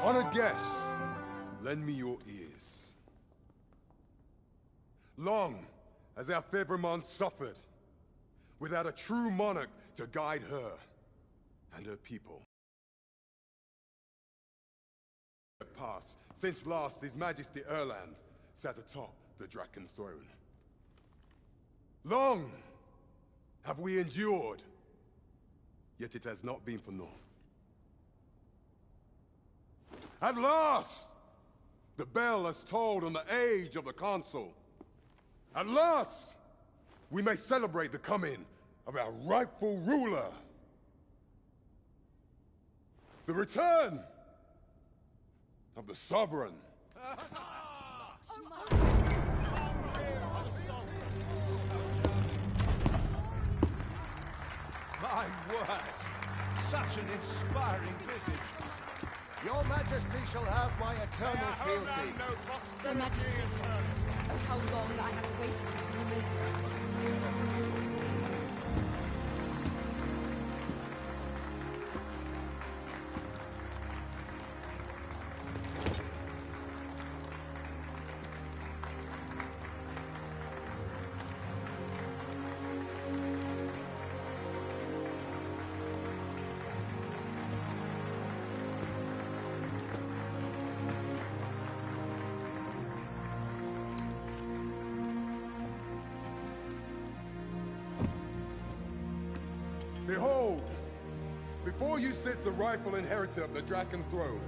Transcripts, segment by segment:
Honored guests, lend me your ears. Long has our Fevremont suffered, without a true monarch to guide her and her people. Past, since last His Majesty Erland sat atop the Draken throne. Long have we endured, yet it has not been for naught. At last, the bell has tolled on the age of the Consul. At last, we may celebrate the coming of our rightful ruler. The return of the Sovereign. My word! Such an inspiring visage. Your Majesty shall have my eternal fealty. Your Majesty, oh how long I have awaited this moment. Behold, before you sits the rightful inheritor of the Draken throne,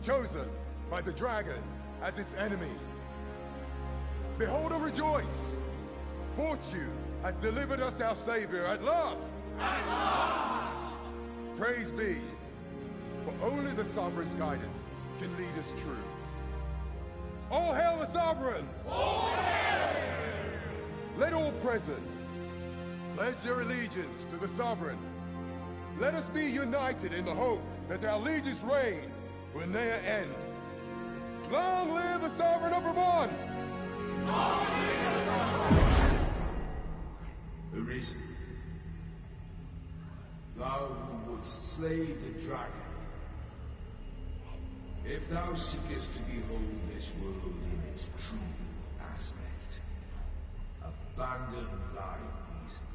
chosen by the dragon as its enemy. Behold and rejoice! Fortune has delivered us our savior at last! At last! Praise be, for only the Sovereign's guidance can lead us true. All hail the Sovereign! All hail! Let all present pledge their allegiance to the Sovereign. Let us be united in the hope that our liege's reign will ne'er end. Long live the Sovereign of Vermont! Long live the Sovereign! Arisen, thou who wouldst slay the dragon, if thou seekest to behold this world in its true aspect, abandon thy reason.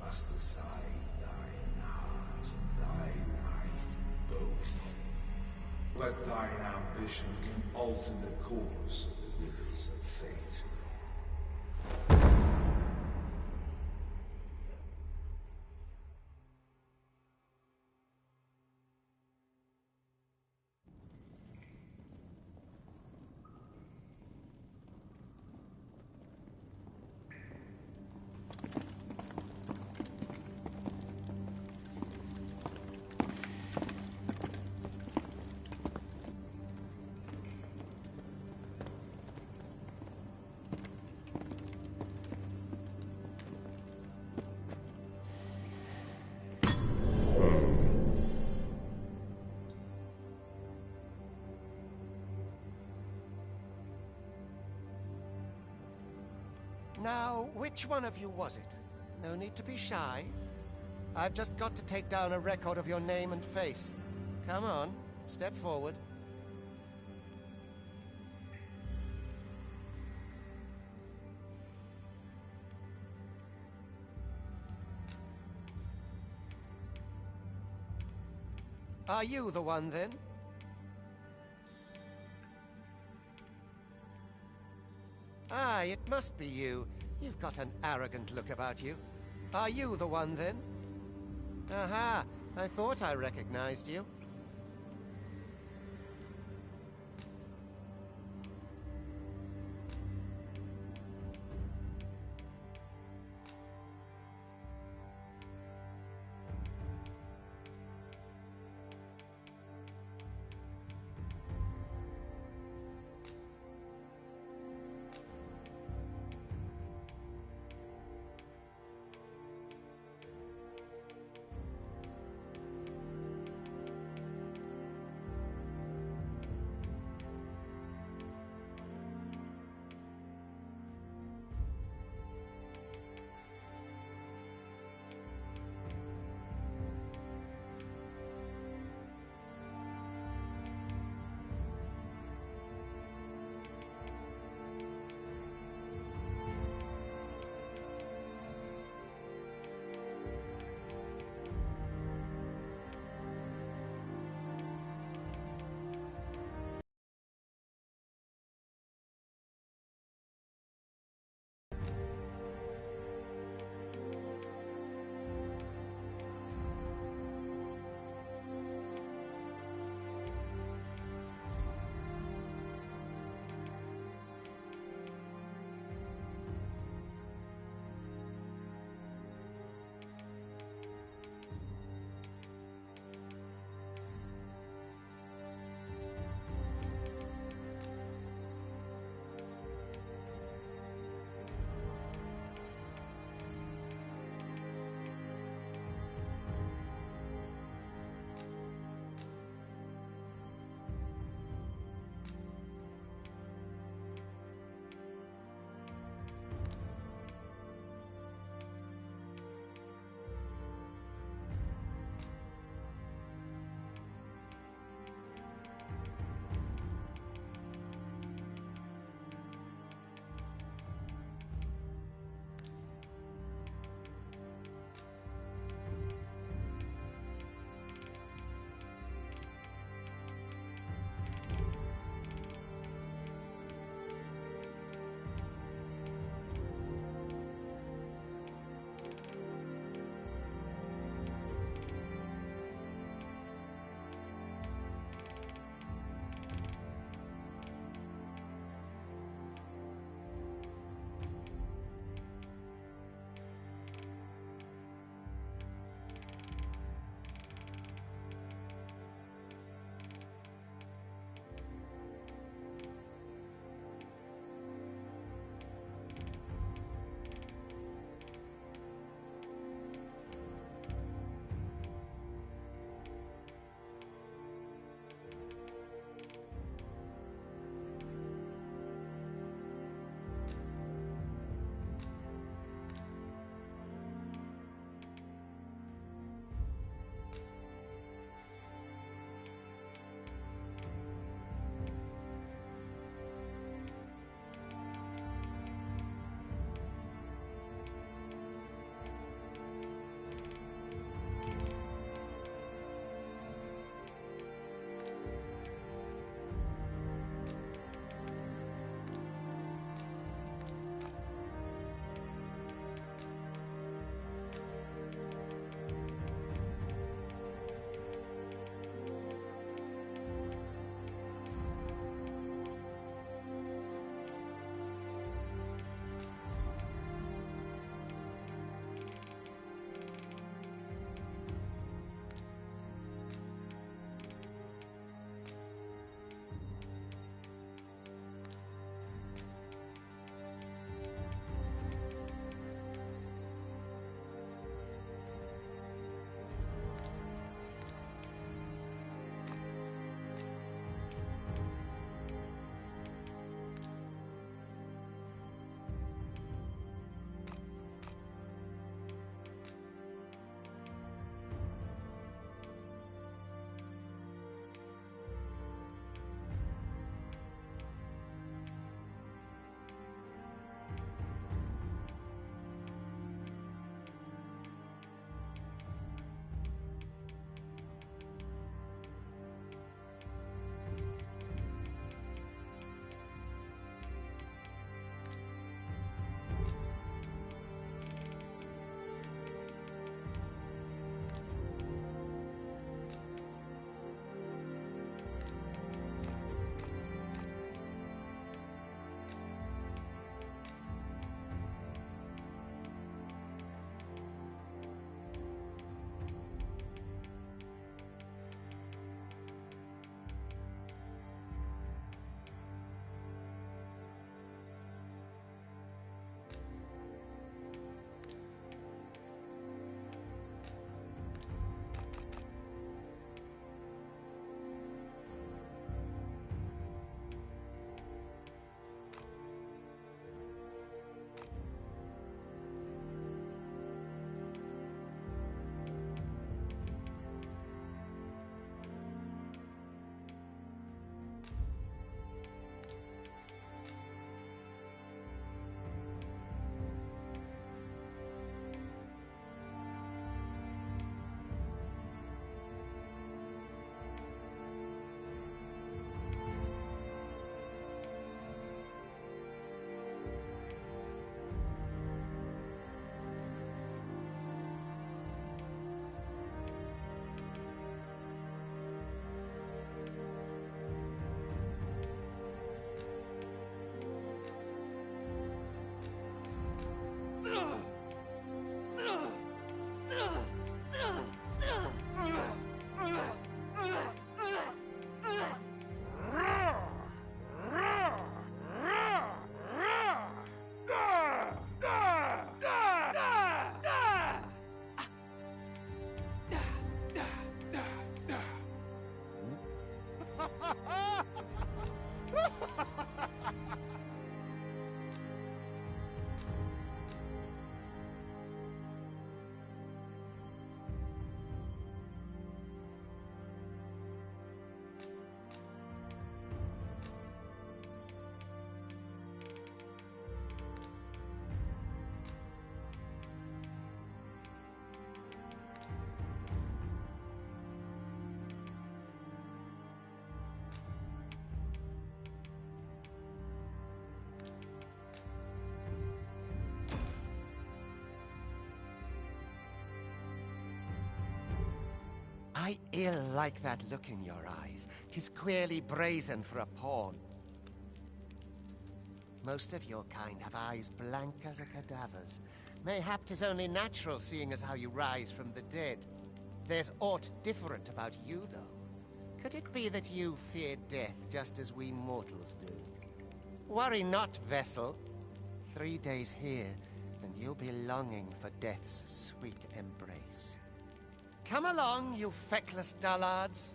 Cast aside thine heart and thy life both. But thine ambition can alter the course of the rivers of fate. Now, which one of you was it? No need to be shy. I've just got to take down a record of your name and face. Come on, step forward. Are you the one, then? Ah, it must be you. You've got an arrogant look about you. Are you the one, then? Aha! I thought I recognized you. I ill like that look in your eyes. 'Tis queerly brazen for a pawn. Most of your kind have eyes blank as a cadaver's. Mayhap 'tis only natural, seeing as how you rise from the dead. There's aught different about you, though. Could it be that you fear death just as we mortals do? Worry not, vessel. 3 days here, and you'll be longing for death's sweet embrace. Come along, you feckless dullards.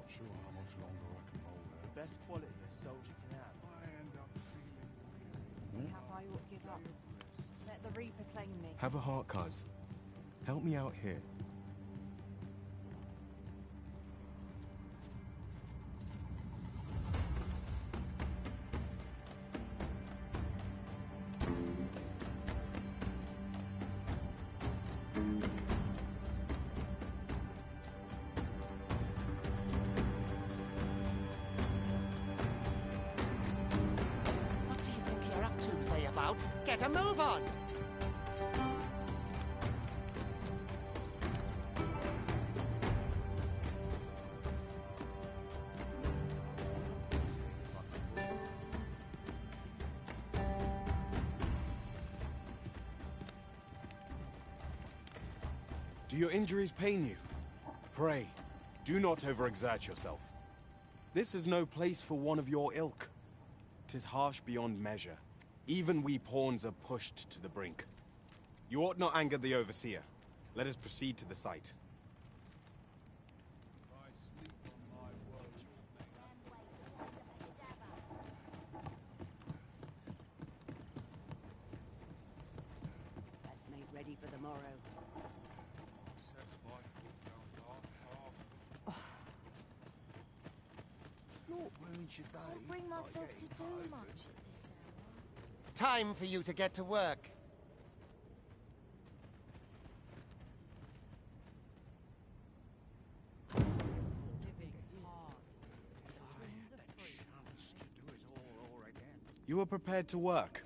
Sure how much longer I can hold out. The best quality a soldier can have. I end up feeling Perhaps I ought to give up. Let the Reaper claim me. Have a heart, cuz. Help me out here. What do you think you're up to, layabout? Get a move on! Do your injuries pain you? Pray, do not overexert yourself. This is no place for one of your ilk. 'Tis harsh beyond measure. Even we pawns are pushed to the brink. You ought not anger the overseer. Let us proceed to the site. I sleep on my words. That's made ready for the morrow. Sets my foot down dark path. Not wearing today. Can't bring myself to do much at this hour. Time for you to get to work. You are prepared to work.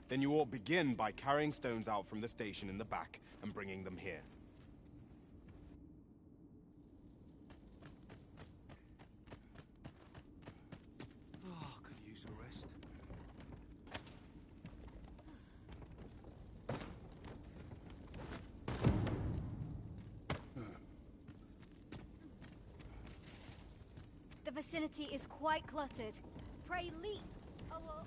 Then you ought begin by carrying stones out from the station in the back and bringing them here. Oh, could use a rest. The vicinity is quite cluttered. Pray leap. Oh, well.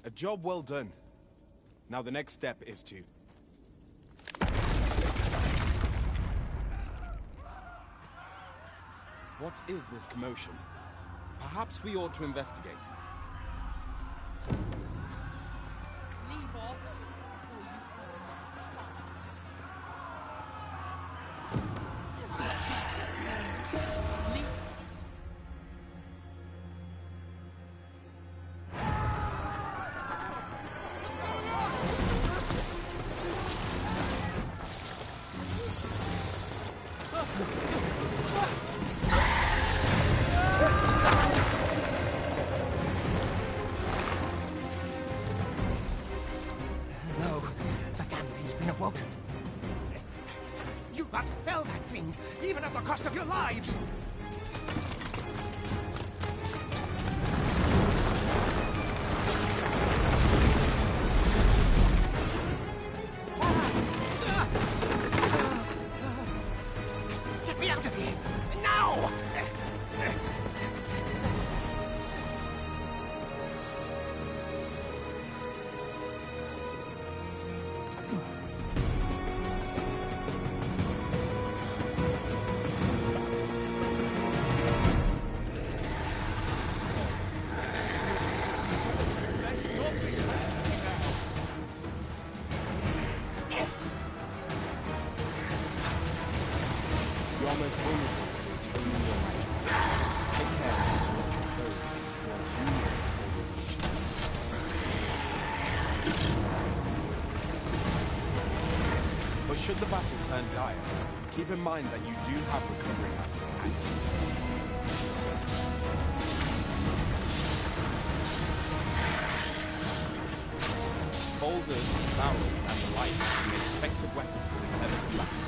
A job well done. Now the next step is to... What is this commotion? Perhaps we ought to investigate. Leave off before you earn my start. No, the damn thing's been awoken. You outfell that fiend, even at the cost of your lives! Get me out of here! Now! most vulnerable to only your magics. Take care not to let your foes draw too near before reveal. But should the battle turn dire, keep in mind that you do have recovery magic at your disposal. Boulders, barrels, and the like can make effective weapons with a clever combatant.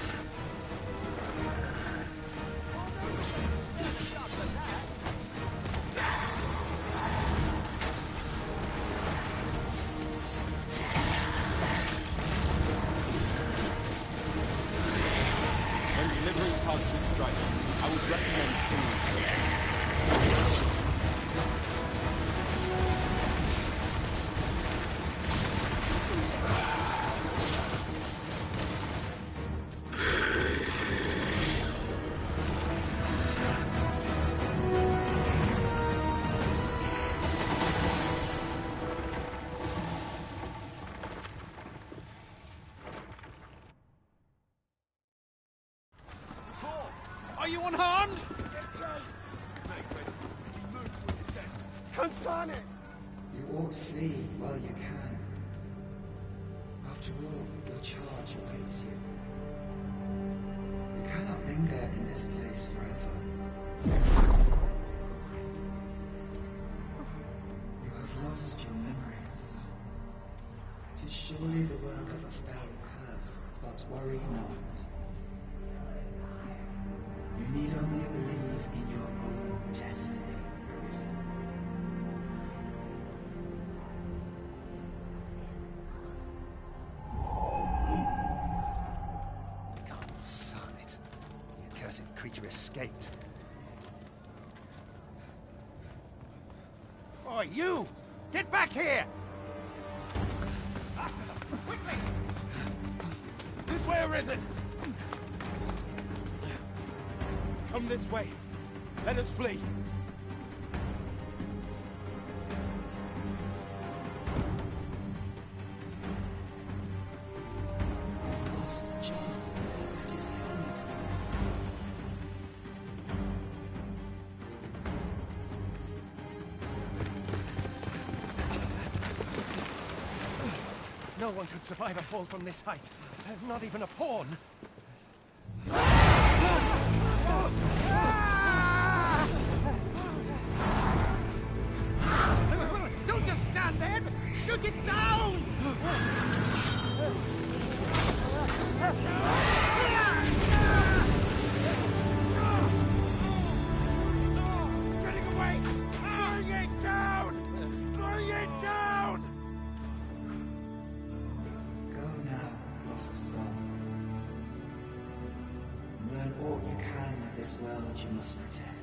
When delivering targeted strikes, I would recommend pinging. Are you unharmed? You ought flee while you can. After all, your charge awaits you. You cannot linger in this place forever. You have lost your memories. It is surely the work of a fell curse, but worry not. You need only believe in your own destiny, Arisen. Can't son it. The accursed creature escaped. Oh, you! Get back here! Quickly! This way, Arisen! Come this way. Let us flee. Lost John. That is the only one. No one could survive a fall from this height. Not even a pawn. Don't just stand there! Shoot it down! It's getting away! Bring it down! Bring it down! Go now, lost soul. Learn all you can of this world you must protect.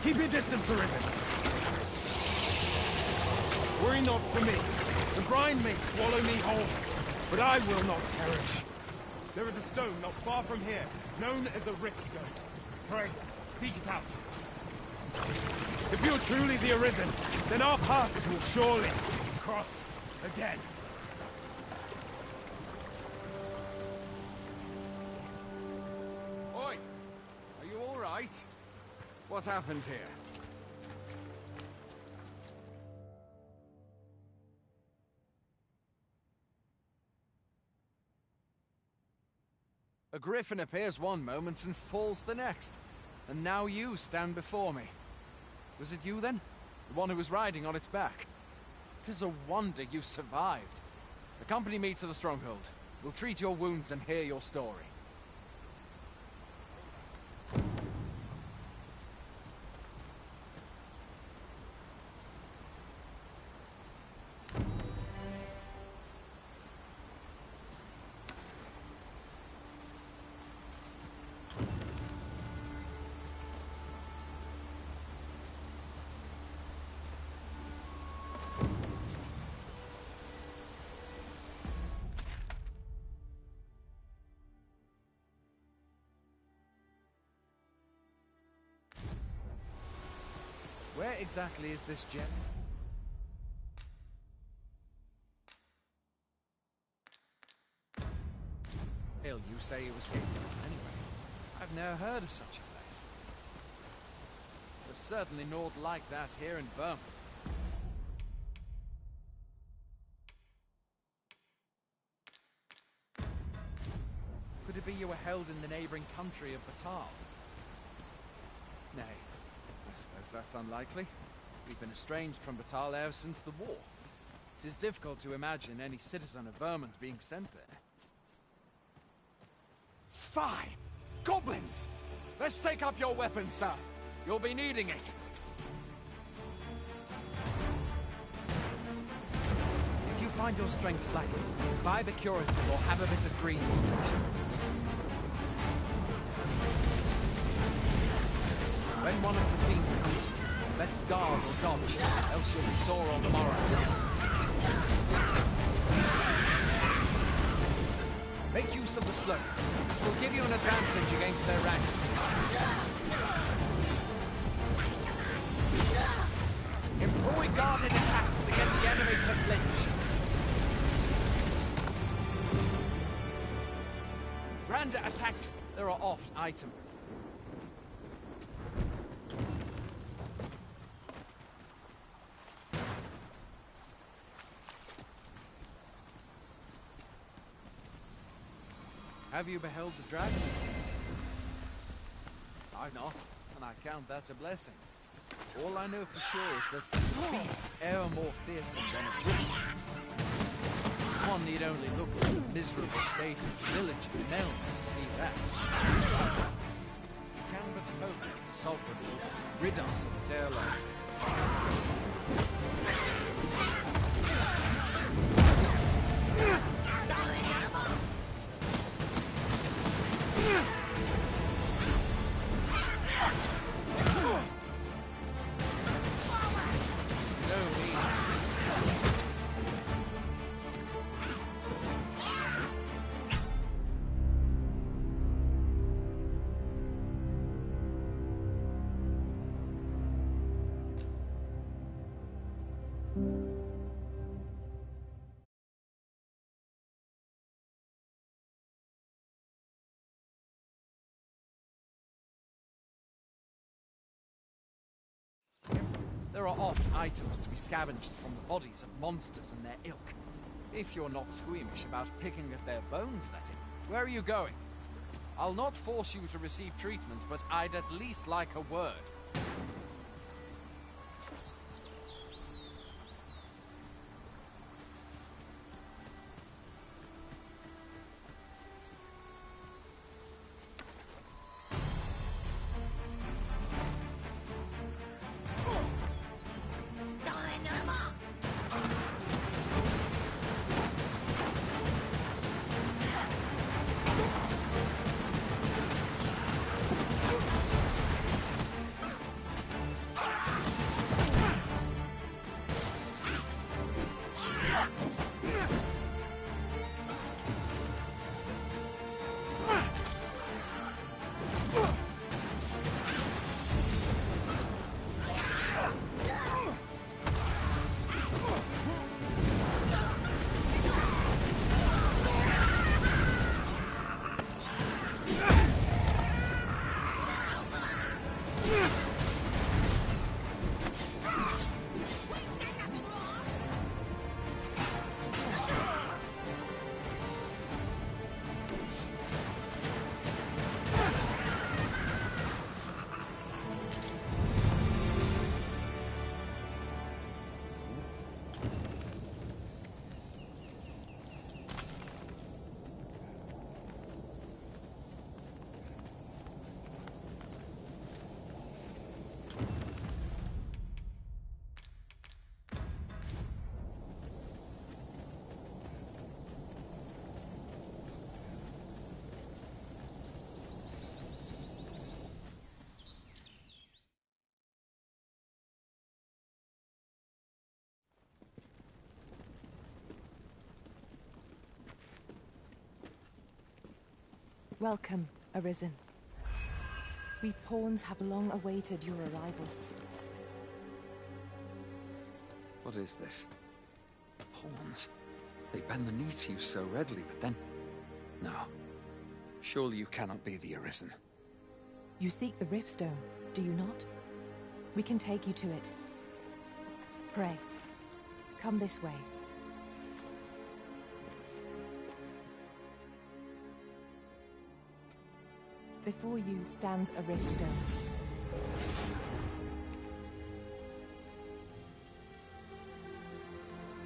Keep your distance, Arisen. Worry not for me. The brine may swallow me whole, but I will not perish. There is a stone not far from here, known as a Rift Stone. Pray, seek it out. If you're truly the Arisen, then our paths will surely cross again. Oi! Are you all right? What happened here? A griffin appears one moment and falls the next. And now you stand before me. Was it you then? The one who was riding on its back? 'Tis a wonder you survived. Accompany me to the stronghold. We'll treat your wounds and hear your story. Where exactly is this gem? Hill, you say it was hidden. Anyway, I've never heard of such a place. There's certainly naught like that here in Vermont. Could it be you were held in the neighboring country of Batal? Nay. I suppose that's unlikely. We've been estranged from Batal ever since the war. It is difficult to imagine any citizen of Vermont being sent there. Fie! Goblins! Let's take up your weapons, sir. You'll be needing it. If you find your strength lacking, buy the curative or have a bit of green protection. When one of the fiends comes, best guard or dodge, else you'll be sore on the morrow. Make use of the slope. It will give you an advantage against their ranks. Employ guarded attacks to get the enemy to flinch. Random attacks. There are oft items. Have you beheld the dragon yet? I've not, and I count that a blessing. All I know for sure is that 'tis a beast ever more fearsome than a wolf. One need only look at the miserable state of the village of Nelm to see that. We can but hope that the Sovereign will rid us of its airlock. There are oft items to be scavenged from the bodies of monsters and their ilk. If you're not squeamish about picking at their bones, that is. Where are you going? I'll not force you to receive treatment, but I'd at least like a word. Welcome, Arisen. We pawns have long awaited your arrival. What is this? Pawns? They bend the knee to you so readily, but then... No. Surely you cannot be the Arisen. You seek the Riftstone, do you not? We can take you to it. Pray. Come this way. Before you stands a Riftstone.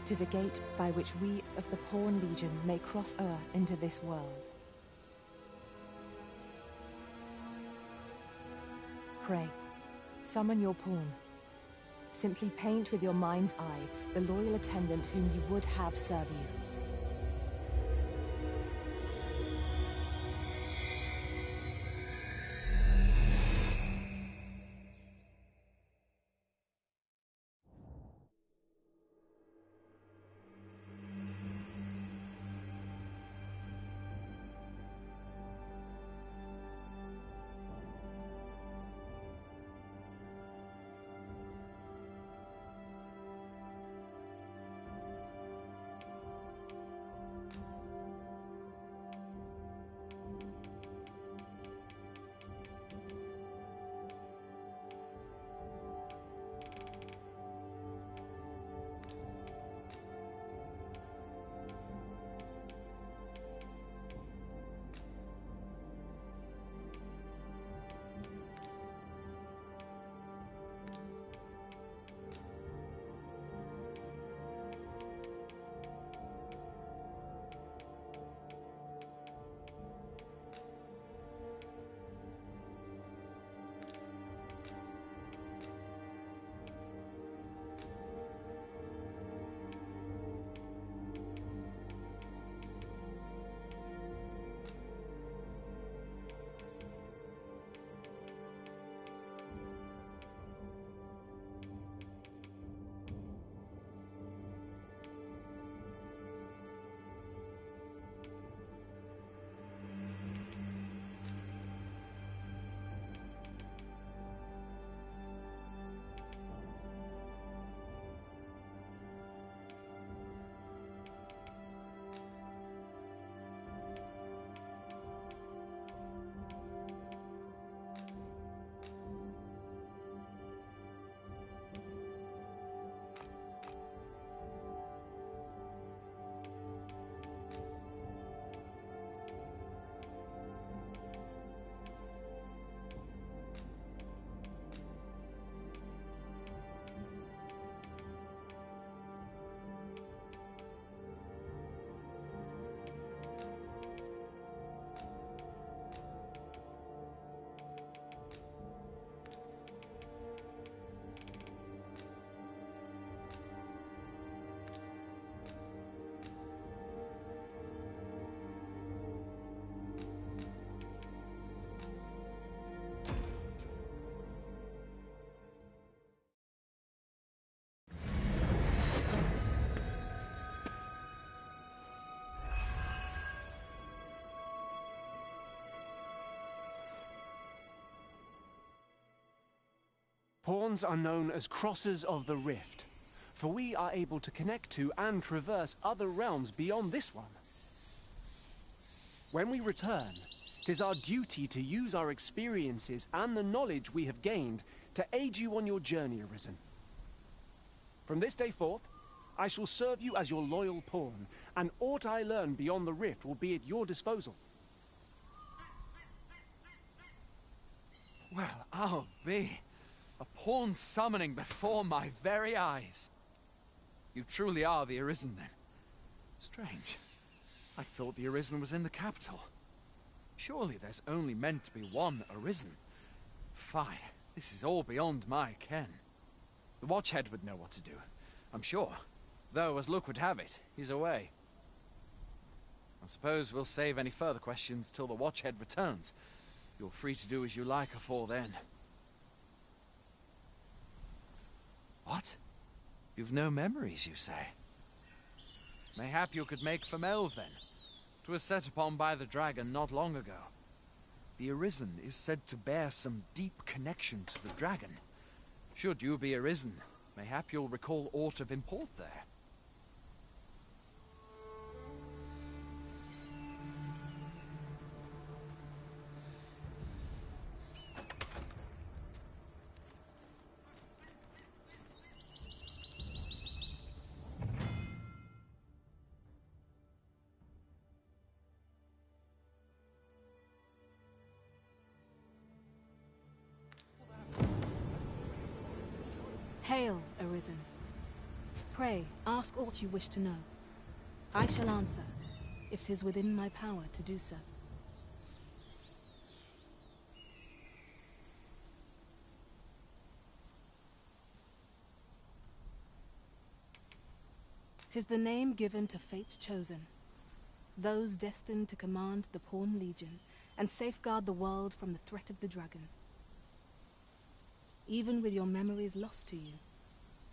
Tis a gate by which we of the Pawn Legion may cross o'er into this world. Pray, summon your pawn. Simply paint with your mind's eye the loyal attendant whom you would have serve you. Pawns are known as Crossers of the Rift, for we are able to connect to and traverse other realms beyond this one. When we return, 'tis our duty to use our experiences and the knowledge we have gained to aid you on your journey, Arisen. From this day forth, I shall serve you as your loyal pawn, and aught I learn beyond the Rift will be at your disposal. Well, I'll be. A pawn summoning before my very eyes. You truly are the Arisen, then. Strange. I thought the Arisen was in the capital. Surely there's only meant to be one Arisen. Fie, this is all beyond my ken. The Watchhead would know what to do, I'm sure. Though, as luck would have it, he's away. I suppose we'll save any further questions till the Watchhead returns. You're free to do as you like afore then. What? You've no memories, you say? Mayhap you could make for Melve, then. 'Twas set upon by the dragon not long ago. the Arisen is said to bear some deep connection to the dragon. Should you be Arisen, mayhap you'll recall aught of import there. Hail, Arisen. Pray, ask aught you wish to know. I shall answer, if 'tis within my power to do so. "'Tis the name given to fate's chosen, those destined to command the Pawn Legion and safeguard the world from the threat of the dragon. Even with your memories lost to you,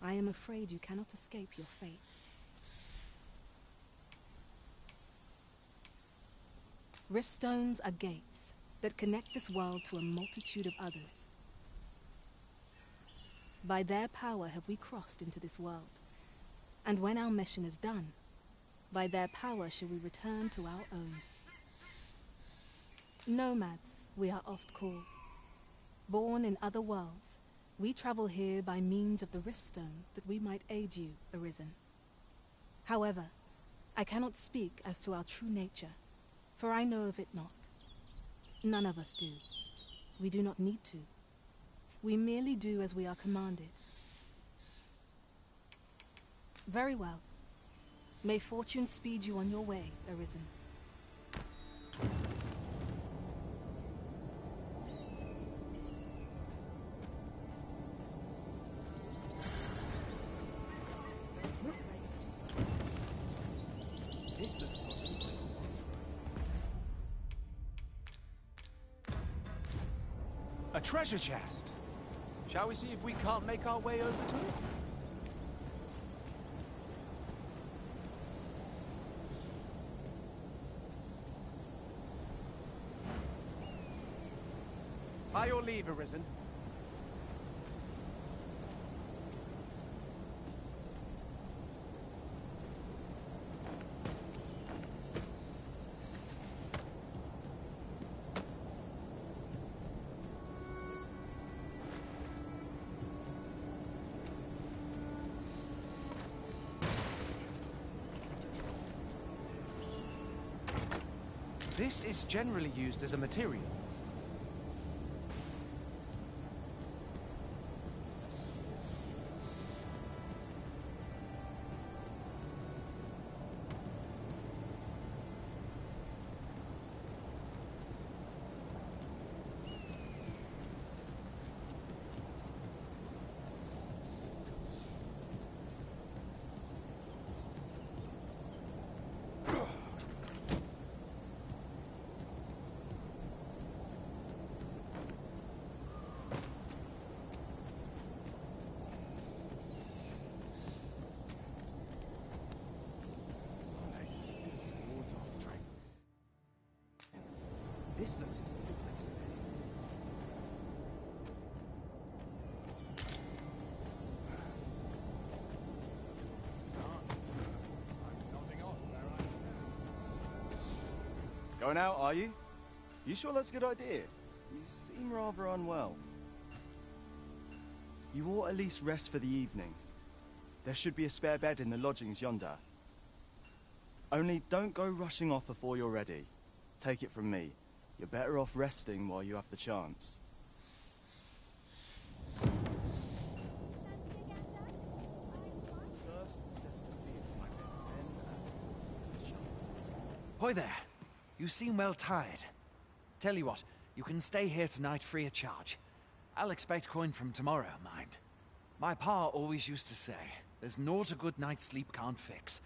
I am afraid you cannot escape your fate. Riftstones are gates that connect this world to a multitude of others. By their power have we crossed into this world, and when our mission is done, by their power shall we return to our own. Nomads, we are oft called. Born in other worlds, we travel here by means of the Riftstones that we might aid you, Arisen. However, I cannot speak as to our true nature, for I know of it not. None of us do. We do not need to. We merely do as we are commanded. Very well. May fortune speed you on your way, Arisen. A treasure chest. Shall we see if we can't make our way over to it? By your leave, Arisen. This is generally used as a material. This looks as good a place as any. Going out, are you? You sure that's a good idea? You seem rather unwell. You ought at least rest for the evening. There should be a spare bed in the lodgings yonder. Only don't go rushing off before you're ready. Take it from me. You're better off resting while you have the chance. First, assess the field, then Hoy there. You seem well tired. Tell you what, you can stay here tonight free of charge. I'll expect coin from tomorrow, mind. My pa always used to say, there's naught a good night's sleep can't fix.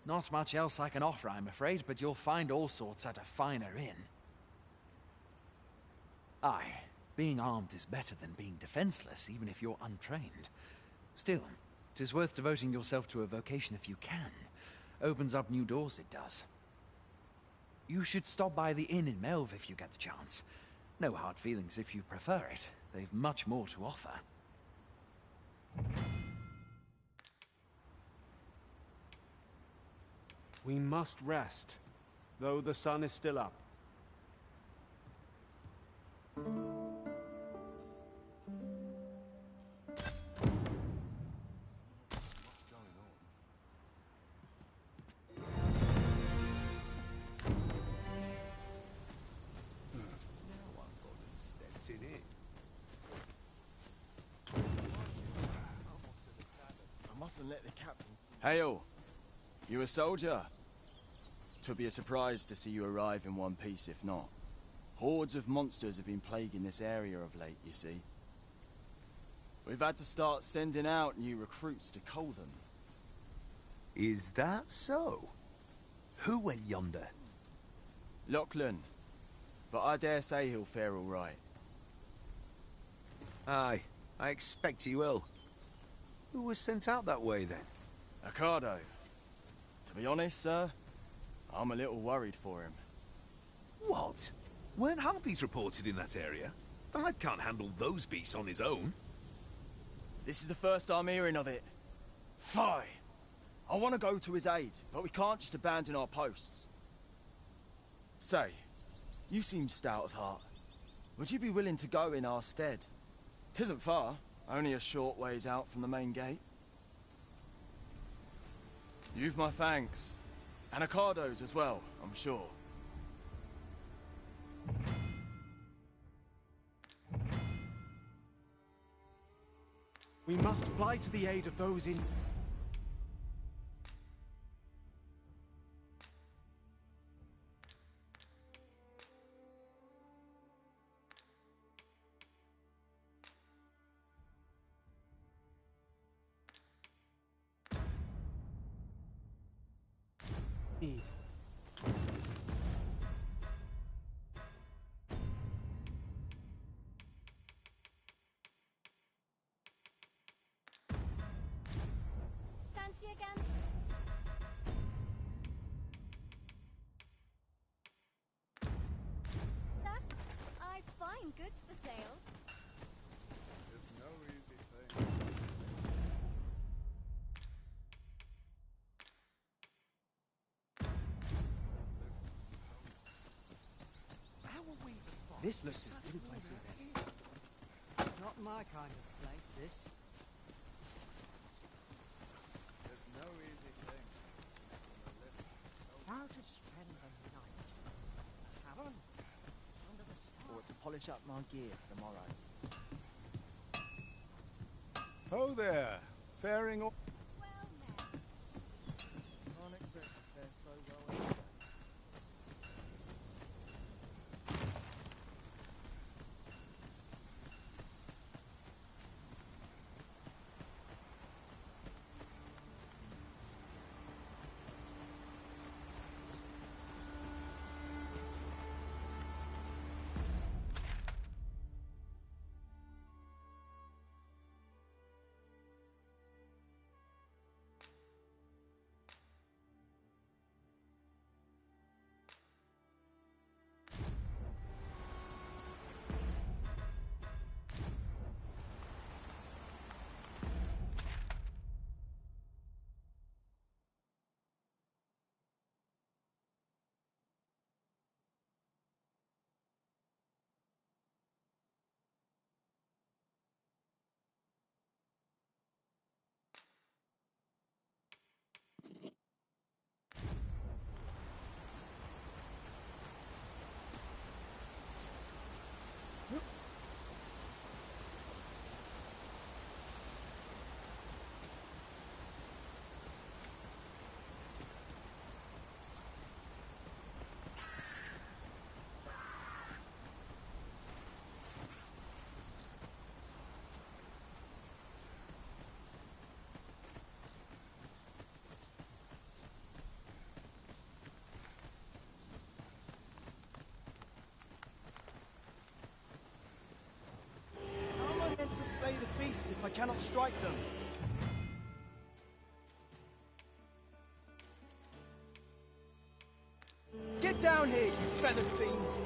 Not much else I can offer, I'm afraid, but you'll find all sorts at a finer inn. Aye, being armed is better than being defenseless, even if you're untrained. Still, 'tis worth devoting yourself to a vocation if you can. Opens up new doors, it does. You should stop by the inn in Melve if you get the chance. No hard feelings if you prefer it. They've much more to offer. We must rest, though the sun is still up. Let the captain see. Hail! You a soldier? 'Twould be a surprise to see you arrive in one piece, if not. Hordes of monsters have been plaguing this area of late, you see. We've had to start sending out new recruits to cull them. Is that so? Who went yonder? Lachlan. But I dare say he'll fare all right. Aye, I expect he will. Who was sent out that way, then? Ocado. To be honest, sir, I'm a little worried for him. What? Weren't harpies reported in that area? The lad can't handle those beasts on his own. This is the first I'm hearing of it. Fie! I want to go to his aid, but we can't just abandon our posts. Say, you seem stout of heart. Would you be willing to go in our stead? 'Tisn't far. Only a short ways out from the main gate. You've my thanks. And Ocado's as well, I'm sure. We must fly to the aid of those in... need. Fancy again? Sir, I find goods for sale. It's no easy thing. This looks as good a place as any. Not my kind of place, this. It's no easy thing. How to spend the night? A tavern? Under the stars? Or to polish up my gear for tomorrow. Ho there! Faring all... Well met. Can't expect to fare so well anyway. To slay the beasts if I cannot strike them. Get down here, you feathered fiends!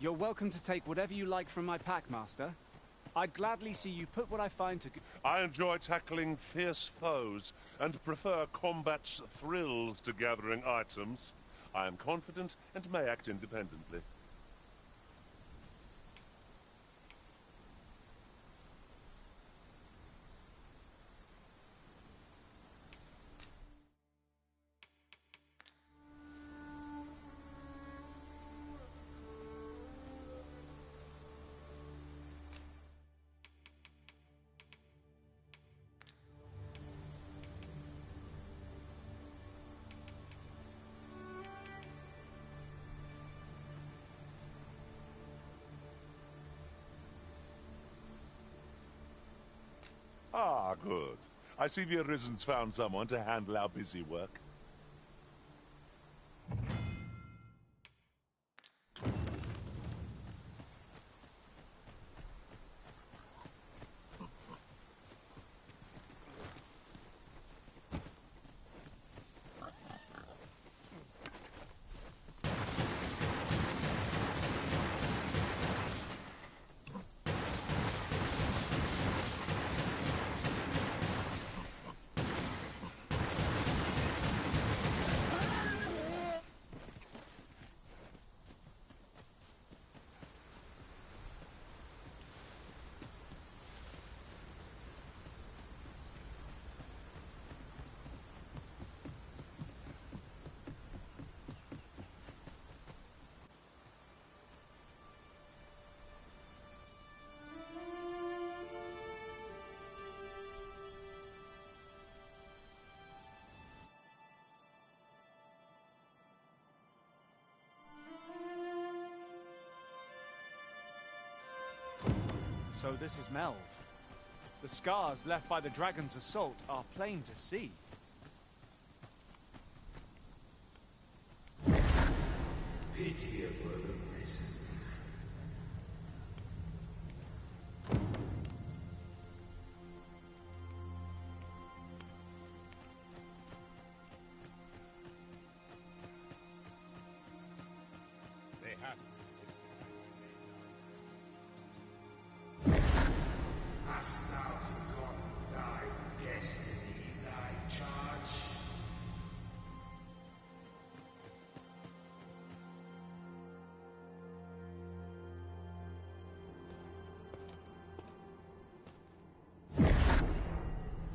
You're welcome to take whatever you like from my pack, Master. I'd gladly see you put what I find to good. I enjoy tackling fierce foes and prefer combat's thrills to gathering items. I am confident and may act independently. Ah, good. I see the Arisen's found someone to handle our busy work. So this is Melv. The scars left by the dragon's assault are plain to see. Pitiable Arisen. They have. Hast thou forgotten thy destiny, thy charge?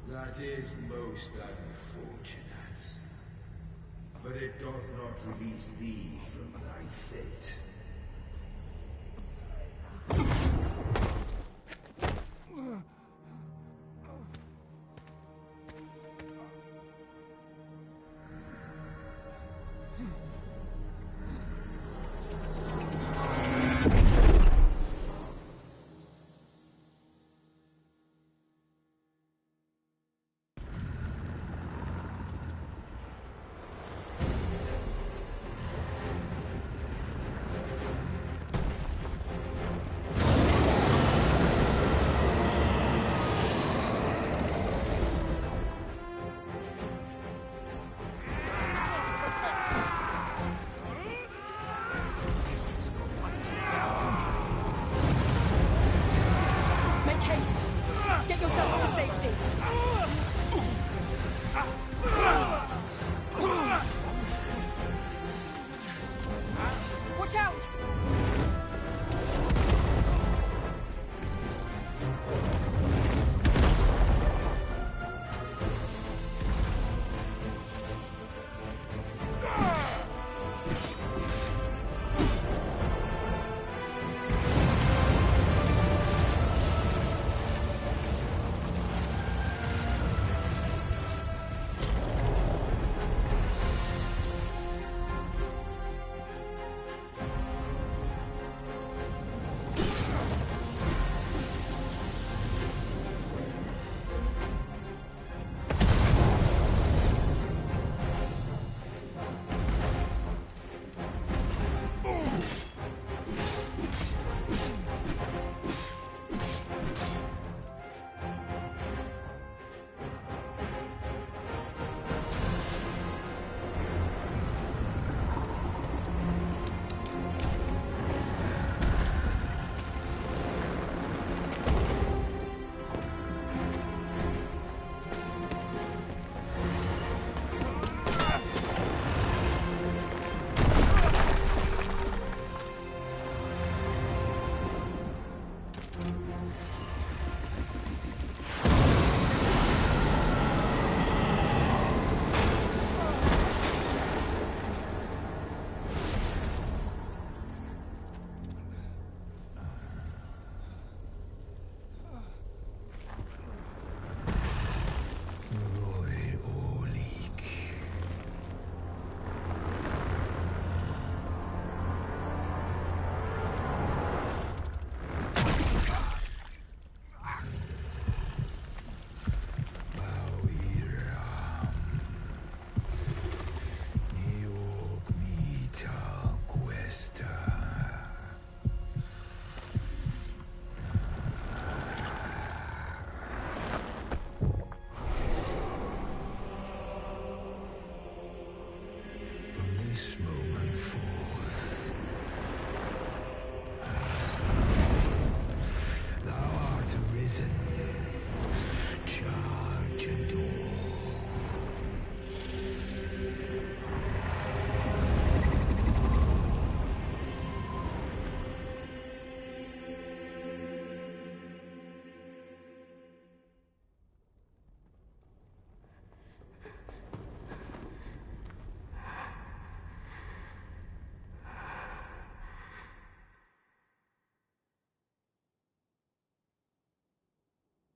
That is most unfortunate. But it doth not release thee from thy fate.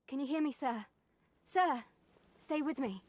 Can you hear me, sir? Sir, stay with me.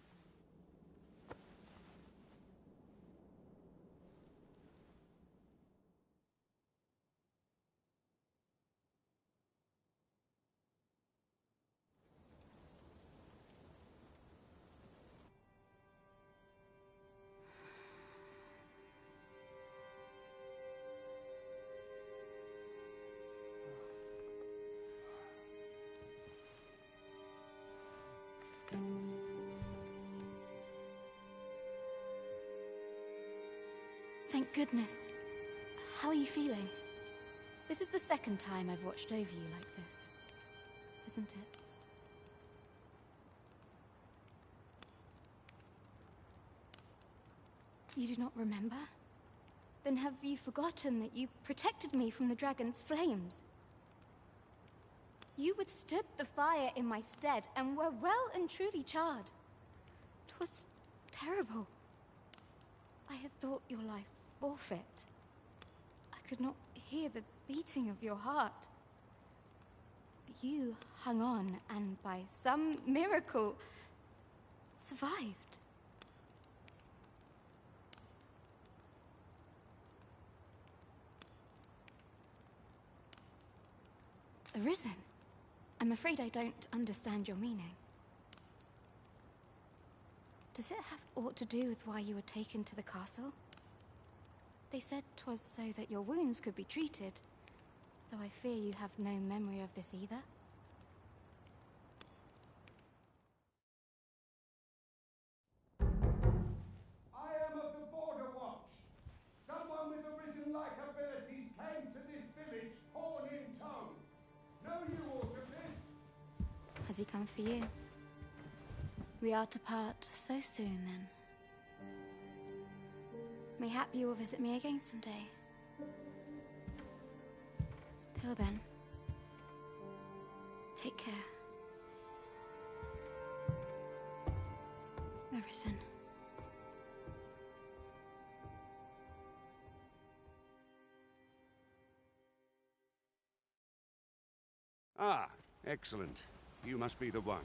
Thank goodness. How are you feeling? This is the second time I've watched over you like this, isn't it? You do not remember? Then have you forgotten that you protected me from the dragon's flames? You withstood the fire in my stead and were well and truly charred. 'Twas terrible. I had thought your life forfeit. I could not hear the beating of your heart. But you hung on and by some miracle survived. Arisen? I'm afraid I don't understand your meaning. Does it have aught to do with why you were taken to the castle? They said 'twas so that your wounds could be treated, though I fear you have no memory of this either. I am of the Border Watch. Someone with Arisen-like abilities came to this village, horn in tow. Know you aught of this? Has he come for you? We are to part so soon, then. Mayhap you will visit me again someday. Till then, take care. Arisen. Ah, excellent. You must be the one.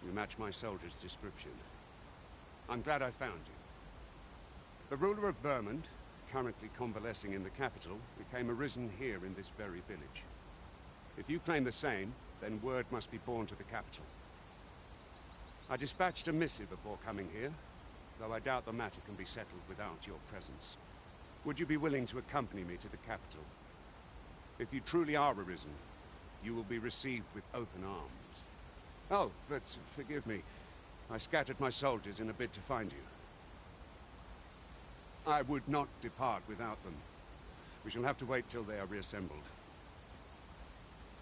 You match my soldier's description. I'm glad I found you. The ruler of Vermund, currently convalescing in the capital, became arisen here in this very village. If you claim the same, then word must be borne to the capital. I dispatched a missive before coming here, though I doubt the matter can be settled without your presence. Would you be willing to accompany me to the capital? If you truly are arisen, you will be received with open arms. Oh, but forgive me. I scattered my soldiers in a bid to find you. I would not depart without them. We shall have to wait till they are reassembled.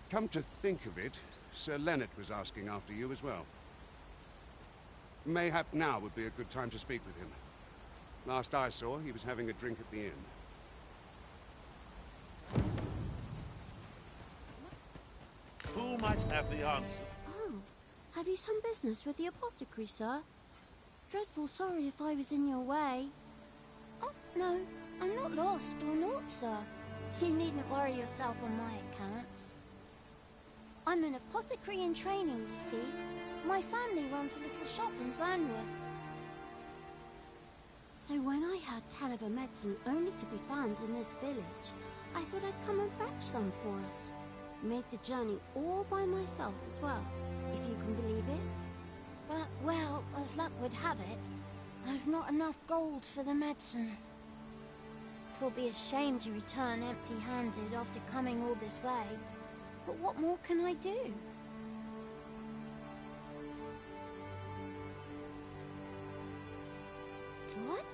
Come to think of it, Sir Leonard was asking after you as well. Mayhap now would be a good time to speak with him. Last I saw, he was having a drink at the inn. Who might have the answer? Oh, have you some business with the apothecary, sir? Dreadful sorry if I was in your way. Oh, no, I'm not lost or naught, sir. You needn't worry yourself on my account. I'm an apothecary in training, you see. My family runs a little shop in Vernworth. So when I heard tell of a medicine only to be found in this village, I thought I'd come and fetch some for us. Made the journey all by myself as well, if you can believe it. But, well, as luck would have it, I've not enough gold for the medicine. It will be a shame to return empty-handed after coming all this way. But what more can I do? What?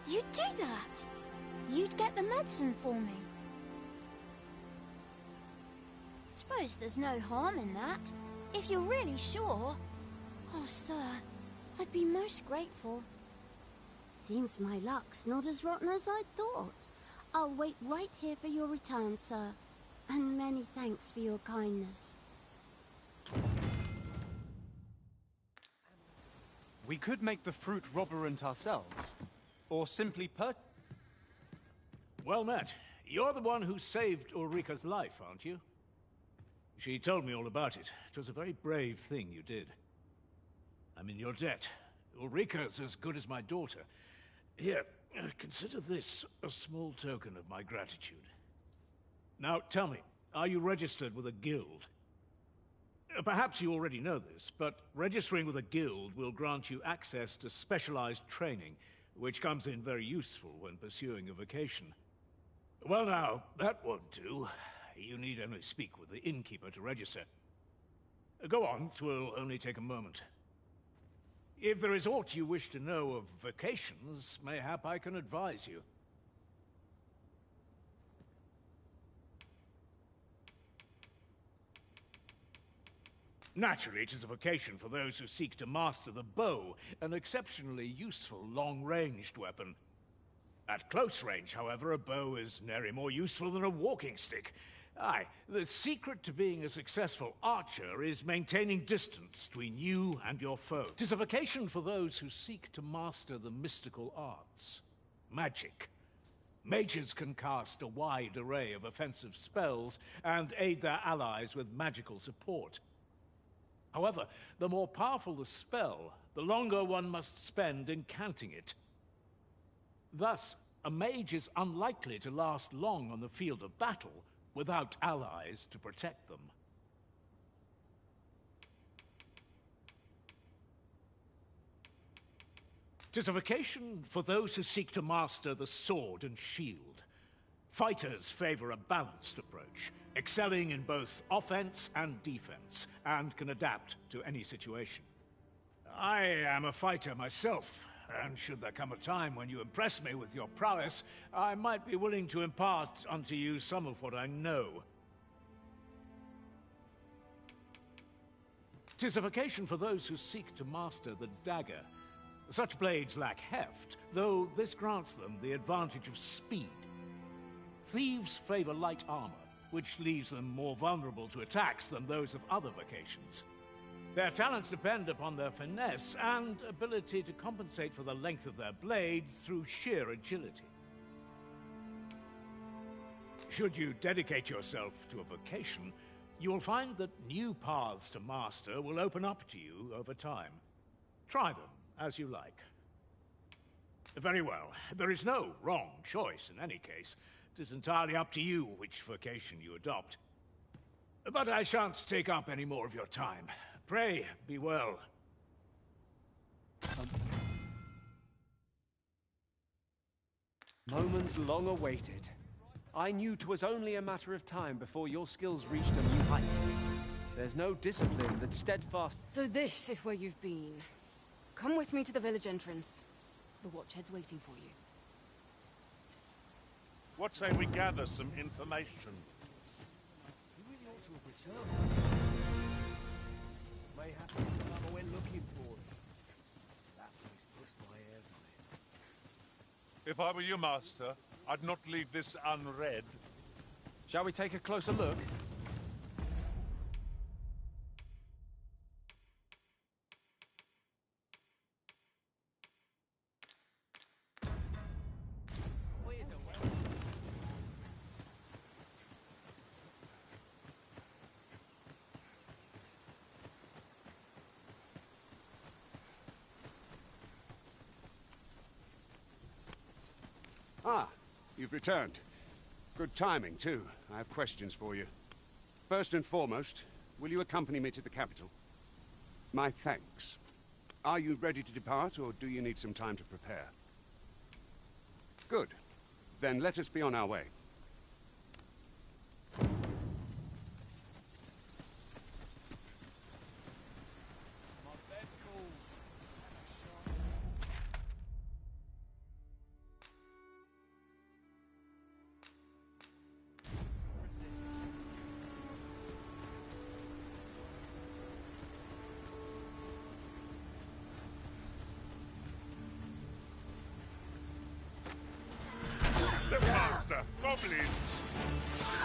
You'd do that? You'd get the medicine for me? Suppose there's no harm in that, if you're really sure. Oh, sir, I'd be most grateful. Seems my luck's not as rotten as I thought. I'll wait right here for your return, sir. And many thanks for your kindness. We could make the fruit robberant ourselves, or simply Well met. You're the one who saved Ulrika's life, aren't you? She told me all about it. It was a very brave thing you did. I'm in your debt. Ulrika's as good as my daughter. Here, consider this a small token of my gratitude. Now, tell me, are you registered with a guild? Perhaps you already know this, but registering with a guild will grant you access to specialized training, which comes in very useful when pursuing a vocation. Well now, that won't do. You need only speak with the innkeeper to register. Go on, 'twill only take a moment. If there is aught you wish to know of vocations, mayhap I can advise you. Naturally, it is a vocation for those who seek to master the bow, an exceptionally useful long-ranged weapon. At close range, however, a bow is nary more useful than a walking stick. Aye, the secret to being a successful archer is maintaining distance between you and your foe. 'Tis a vocation for those who seek to master the mystical arts. Magic. Mages can cast a wide array of offensive spells and aid their allies with magical support. However, the more powerful the spell, the longer one must spend incanting it. Thus, a mage is unlikely to last long on the field of battle without allies to protect them. 'Tis a vocation for those who seek to master the sword and shield. Fighters favor a balanced approach, excelling in both offense and defense, and can adapt to any situation. I am a fighter myself, and should there come a time when you impress me with your prowess, I might be willing to impart unto you some of what I know. 'Tis a vocation for those who seek to master the dagger. Such blades lack heft, though this grants them the advantage of speed. Thieves favor light armor, which leaves them more vulnerable to attacks than those of other vocations. Their talents depend upon their finesse and ability to compensate for the length of their blade through sheer agility. Should you dedicate yourself to a vocation, you will find that new paths to master will open up to you over time. Try them as you like. Very well. There is no wrong choice in any case. It is entirely up to you which vocation you adopt. But I shan't take up any more of your time. Pray, be well. Moments long awaited. I knew 'twas only a matter of time before your skills reached a new height. There's no discipline that's steadfast. So this is where you've been. Come with me to the village entrance. The Watchhead's waiting for you. What say we gather some information? We really ought to have returned. Mayhap this is what we're looking for. That place puts my ears on it. If I were you, Master, I'd not leave this unread. Shall we take a closer look? Ah, you've returned. Good timing, too. I have questions for you. First and foremost, will you accompany me to the capital? My thanks. Are you ready to depart, or do you need some time to prepare? Good. Then let us be on our way. Master, goblins!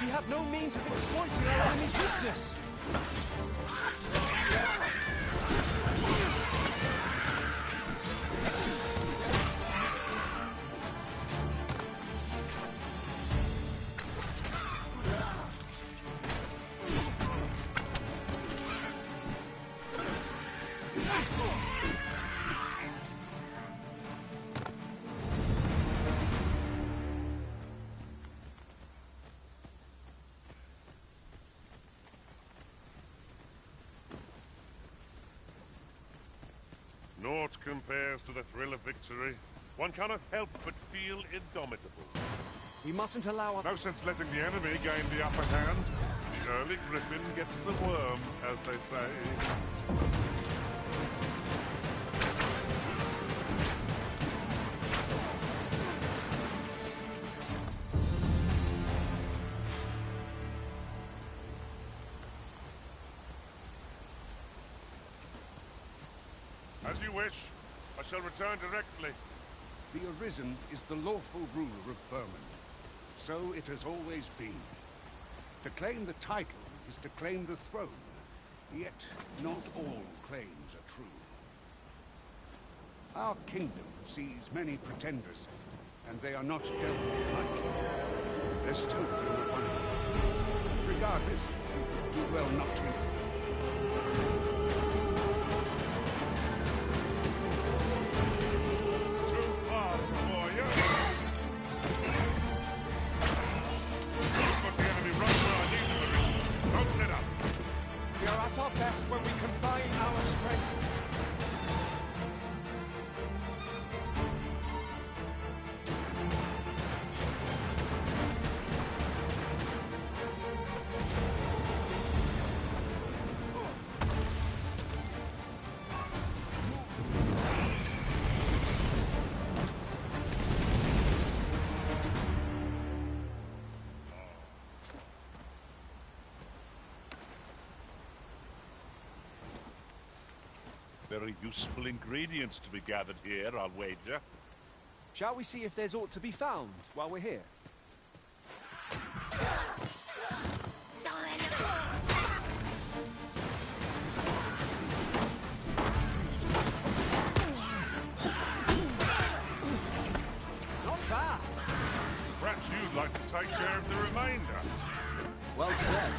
We have no means of exploiting our enemy's weakness! Naught compares to the thrill of victory. One cannot help but feel indomitable. We mustn't allow our... No sense letting the enemy gain the upper hand. The early griffin gets the worm, as they say. As you wish. I shall return directly. The Arisen is the lawful ruler of Vermund. So it has always been. To claim the title is to claim the throne. Yet, not all claims are true. Our kingdom sees many pretenders, and they are not dealt with lightly. There's still no one. Regardless, you would do well not to. When we combine our strength. Very useful ingredients to be gathered here, I'll wager. Shall we see if there's aught to be found while we're here? Not bad. Perhaps you'd like to take care of the remainder. Well said.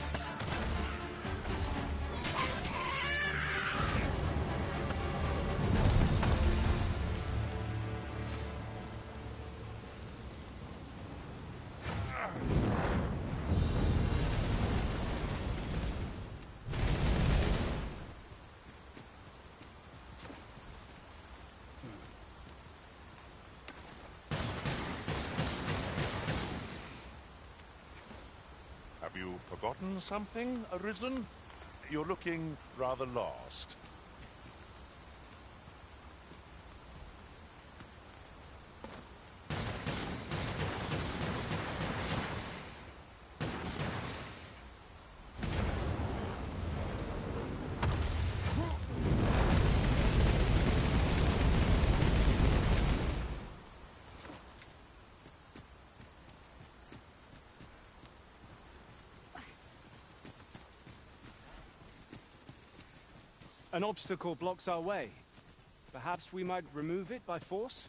Have you forgotten something, Arisen? You're looking rather lost. An obstacle blocks our way. Perhaps we might remove it by force?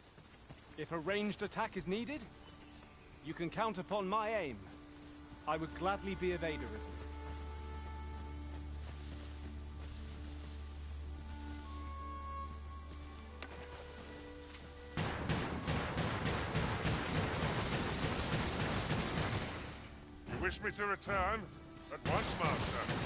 If a ranged attack is needed, you can count upon my aim. I would gladly be of aid, Arisen. You wish me to return? At once, Master.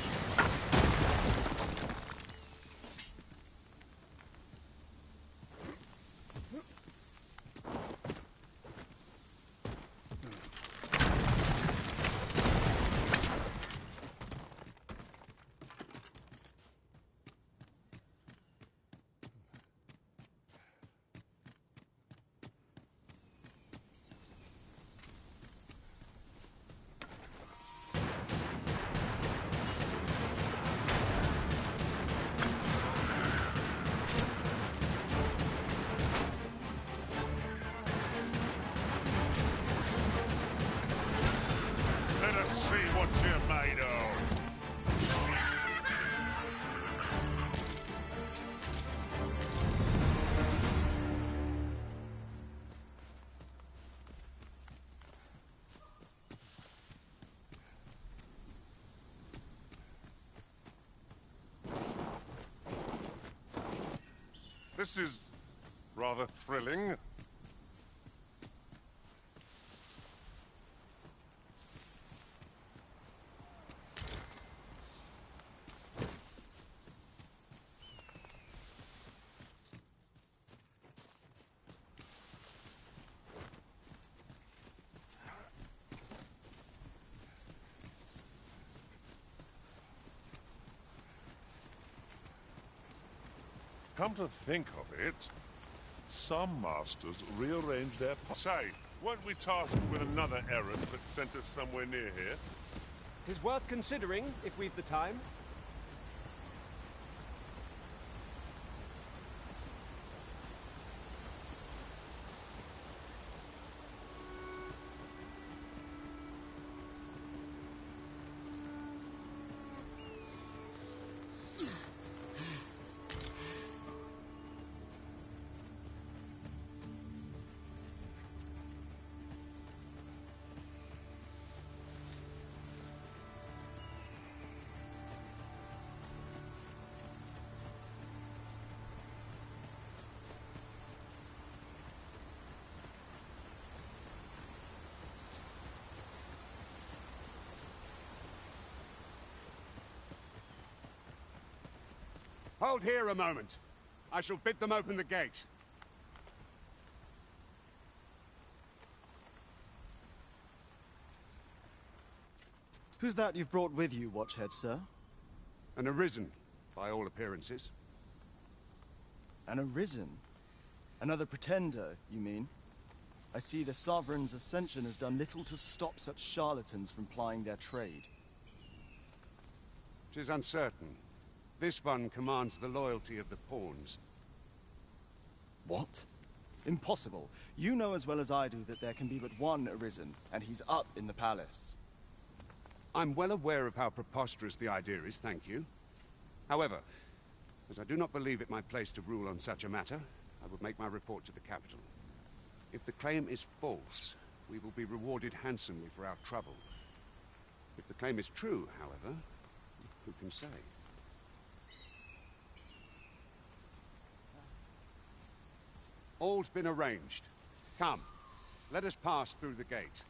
This is rather thrilling. Come to think of it, some masters rearrange their... Say, weren't we tasked with another errand that sent us somewhere near here? 'Tis worth considering, if we've the time. Hold here a moment. I shall bid them open the gate. Who's that you've brought with you, Watchhead, sir? An Arisen, by all appearances. An Arisen? Another pretender, you mean? I see the Sovereign's ascension has done little to stop such charlatans from plying their trade. 'Tis uncertain. This one commands the loyalty of the pawns. What? Impossible. You know as well as I do that there can be but one Arisen, and he's up in the palace. I'm well aware of how preposterous the idea is, thank you. However, as I do not believe it my place to rule on such a matter, I would make my report to the capital. If the claim is false, we will be rewarded handsomely for our trouble. If the claim is true, however, who can say? All's been arranged. Come, let us pass through the gate.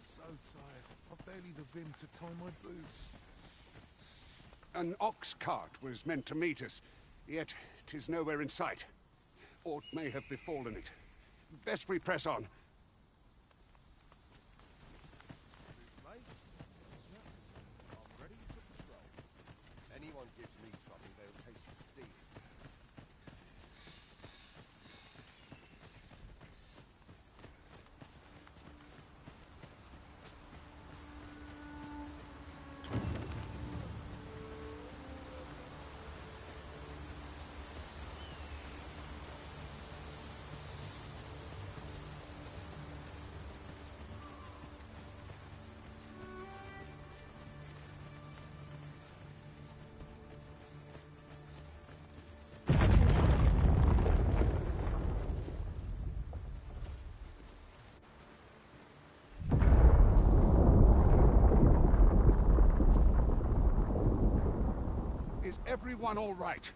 So tired. I've barely the vim to tie my boots. An ox cart was meant to meet us, yet 'tis nowhere in sight. Aught may have befallen it. Best we press on. Anyone gives me trouble, they'll taste steel. Is everyone all right?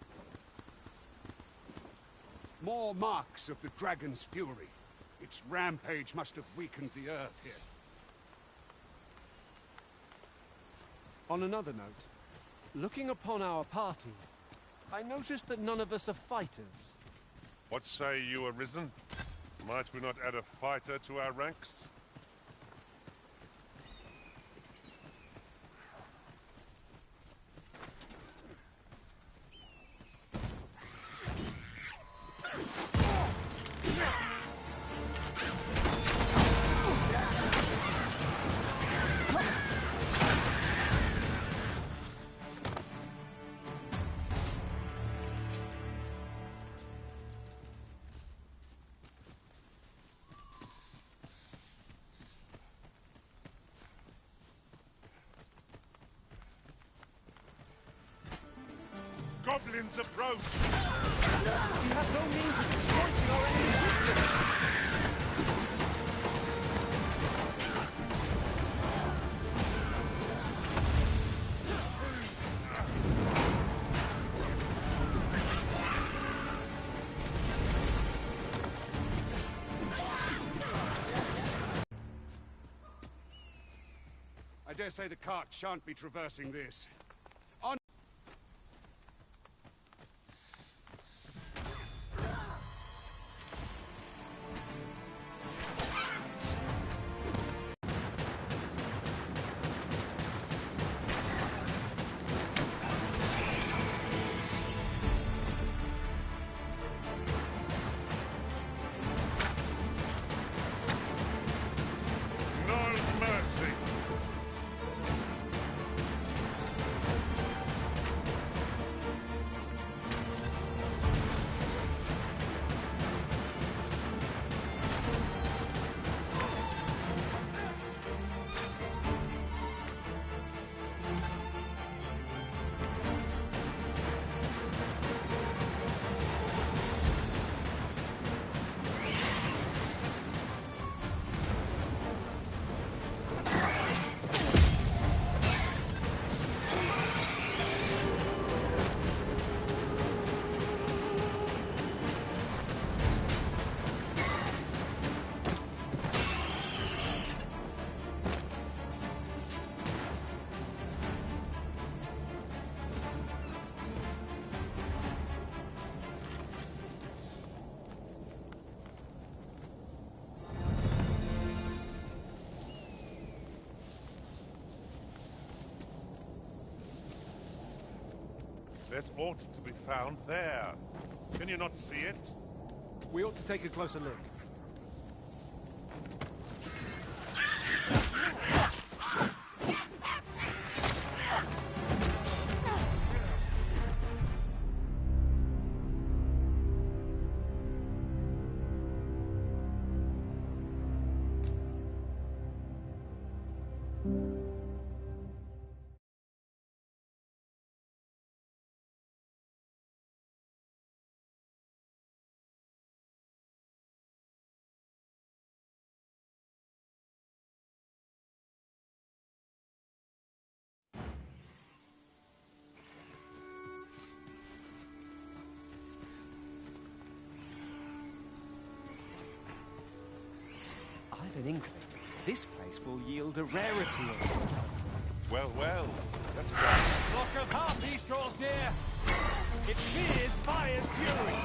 More marks of the dragon's fury. Its rampage must have weakened the earth here. On another note, looking upon our party, I noticed that none of us are fighters. What say you, Arisen? Might we not add a fighter to our ranks? goblins approach! You have no means of exploiting our enemy's weakness! I dare say the cart shan't be traversing this. On. There's aught to be found there. Can you not see it? We ought to take a closer look. I've an inkling. This place will yield a rarity or two. Well, well, let's go. Flock of harpies draws near. It fears fire's fury.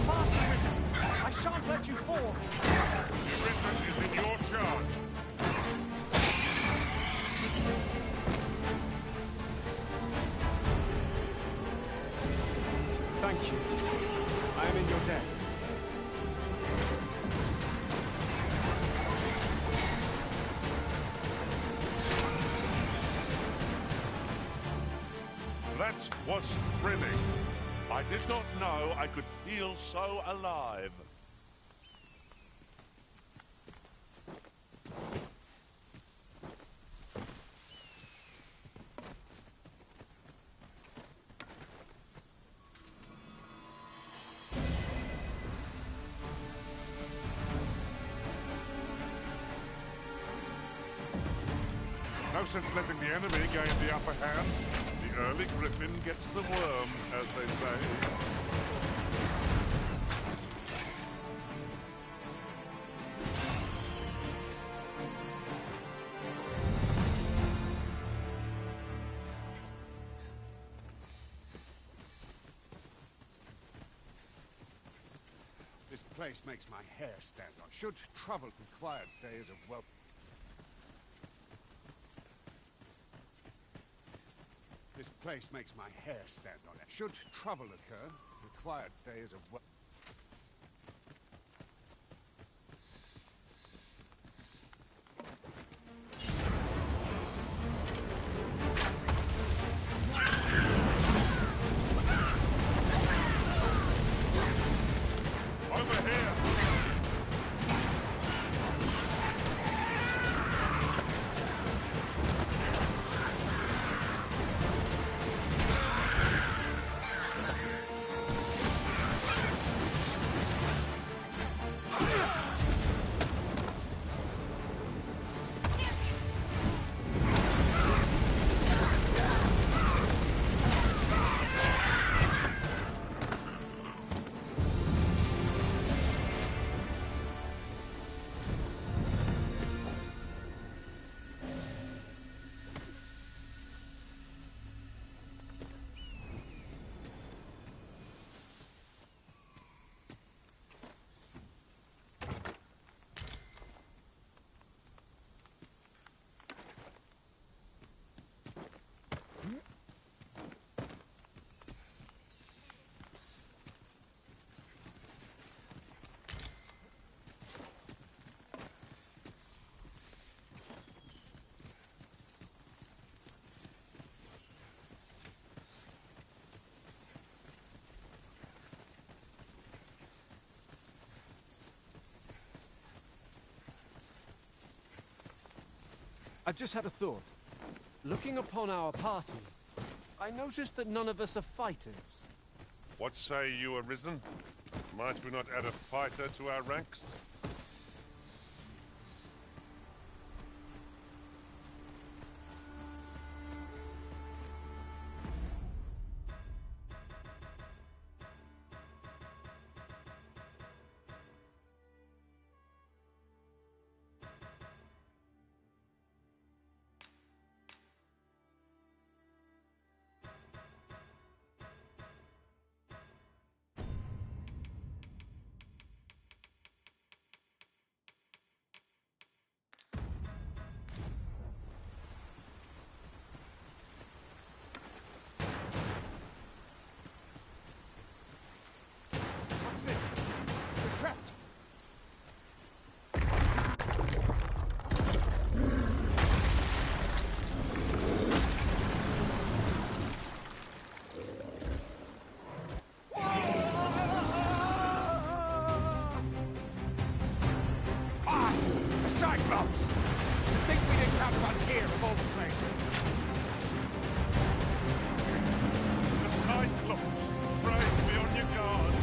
Master Risen, I shan't let you fall. Risen is in your charge. Thank you. I am in your debt. That was thrilling. I did not know I could feel so alive. No sense letting the enemy gain the upper hand. The early griffin gets the worm, as they say. This place makes my hair stand on. Should trouble be quiet days of welcome. This place makes my hair stand on it. Should trouble occur, required days of work. Over here! I've just had a thought. Looking upon our party, I noticed that none of us are fighters. What say you, Arisen? Might we not add a fighter to our ranks? Cyclops! To think we didn't have one here of all places. The Cyclops! Brave, be on your guard!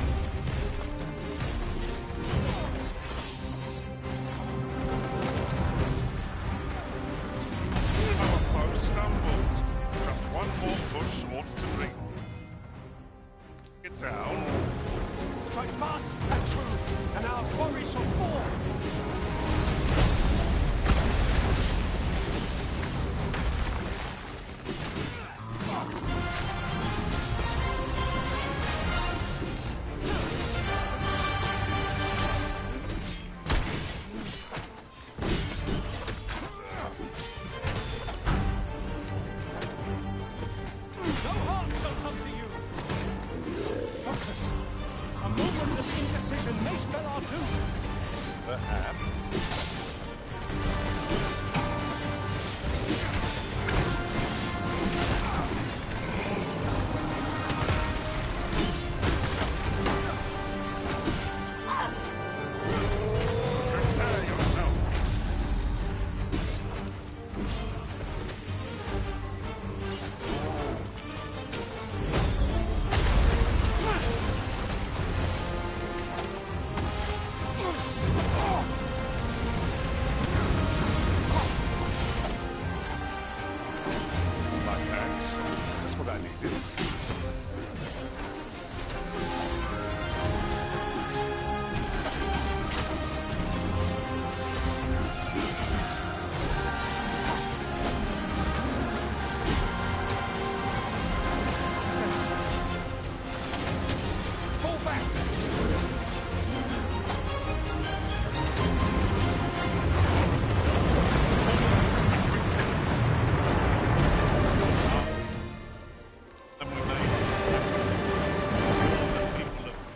Our foe stumbles. Just one more push ought to bring. Get down. Strike fast and true, and our quarry shall fall!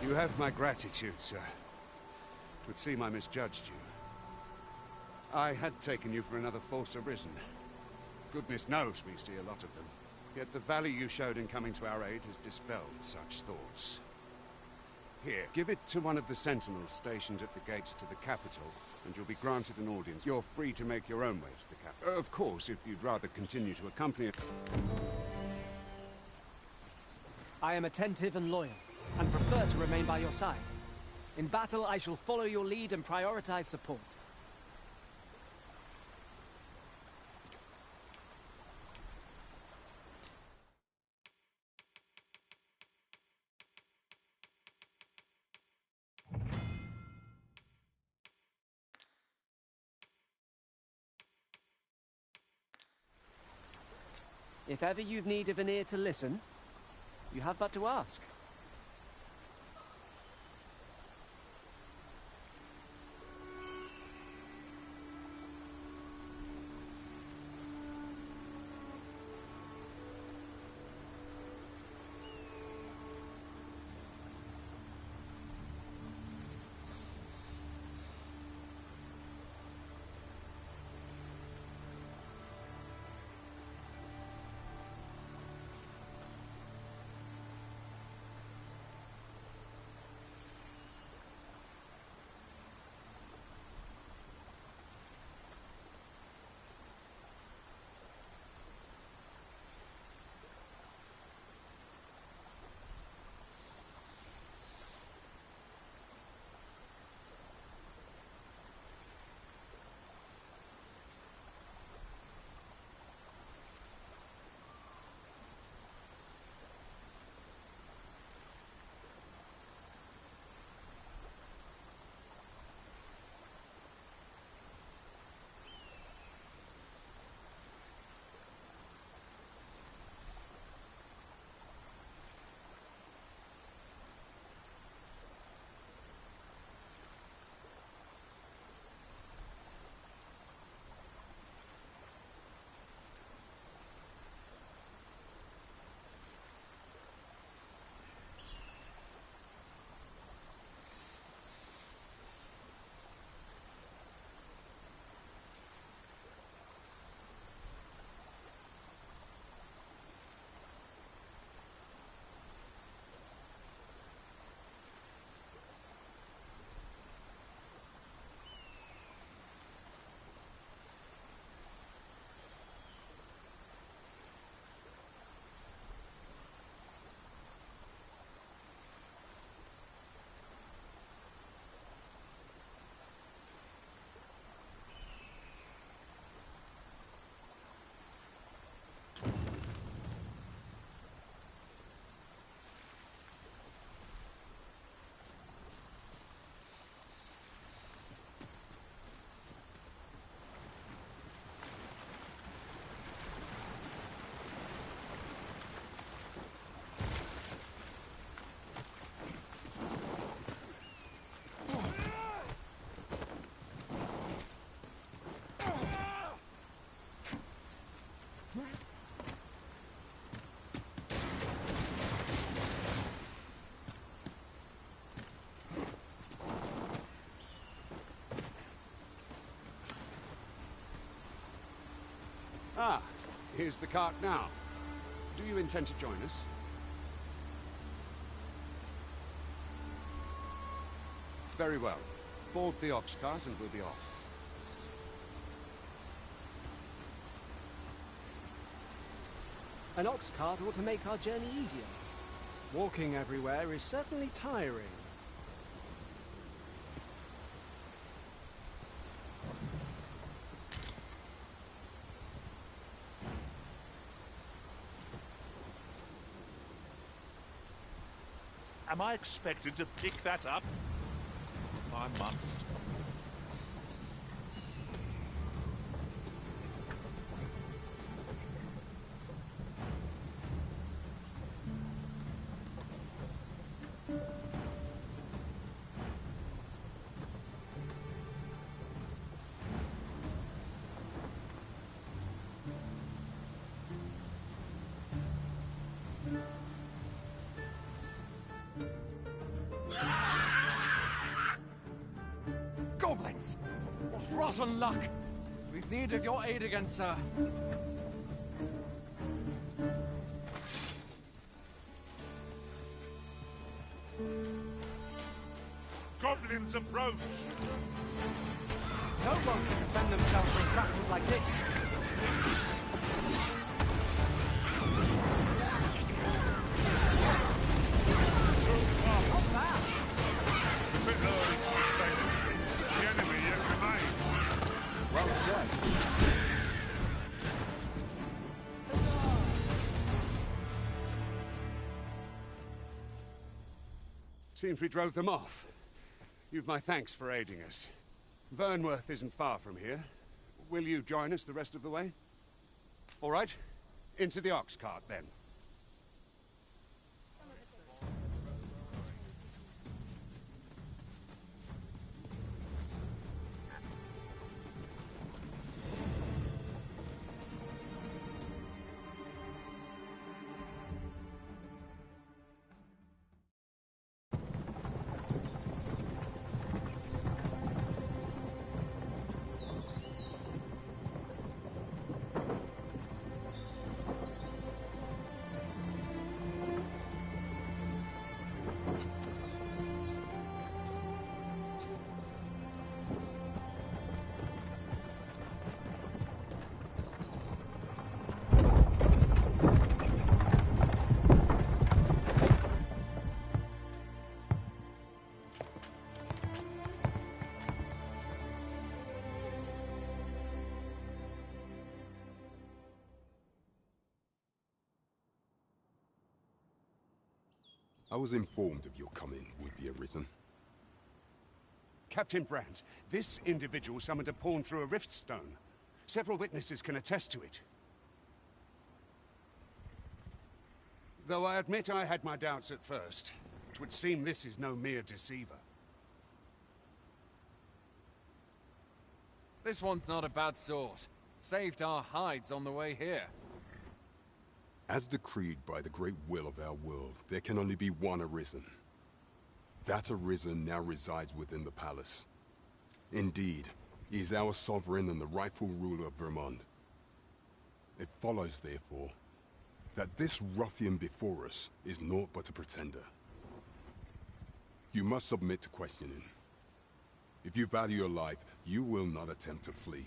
You have my gratitude, sir. It would seem I misjudged you. I had taken you for another false Arisen. Goodness knows we see a lot of them. Yet the value you showed in coming to our aid has dispelled such thoughts. Here, give it to one of the sentinels stationed at the gates to the capital, and you'll be granted an audience. You're free to make your own way to the capital. Of course, if you'd rather continue to accompany it. I am attentive and loyal, and prefer to remain by your side. In battle, I shall follow your lead and prioritize support. If ever you've need of an ear to listen, you have but to ask. Ah, here's the cart now. Do you intend to join us? Very well. Board the ox cart and we'll be off. An ox cart ought to make our journey easier. Walking everywhere is certainly tiring. Am I expected to pick that up? If I must. Goblins! What rotten luck! We've need of your aid again, sir. Goblins approach! No one can defend themselves from grappled like this. Not bad. A bit early to say the enemy yet remains. Well said. Seems we drove them off. You've my thanks for aiding us. Vernworth isn't far from here. Will you join us the rest of the way? All right. Into the ox cart, then. I was informed of your coming would be arisen. Captain Brandt, this individual summoned a pawn through a rift stone. Several witnesses can attest to it. Though I admit I had my doubts at first. It would seem this is no mere deceiver. This one's not a bad sort. Saved our hides on the way here. As decreed by the great will of our world, there can only be one Arisen. That Arisen now resides within the palace. Indeed, he is our sovereign and the rightful ruler of Vermont. It follows, therefore, that this ruffian before us is naught but a pretender. You must submit to questioning. If you value your life, you will not attempt to flee.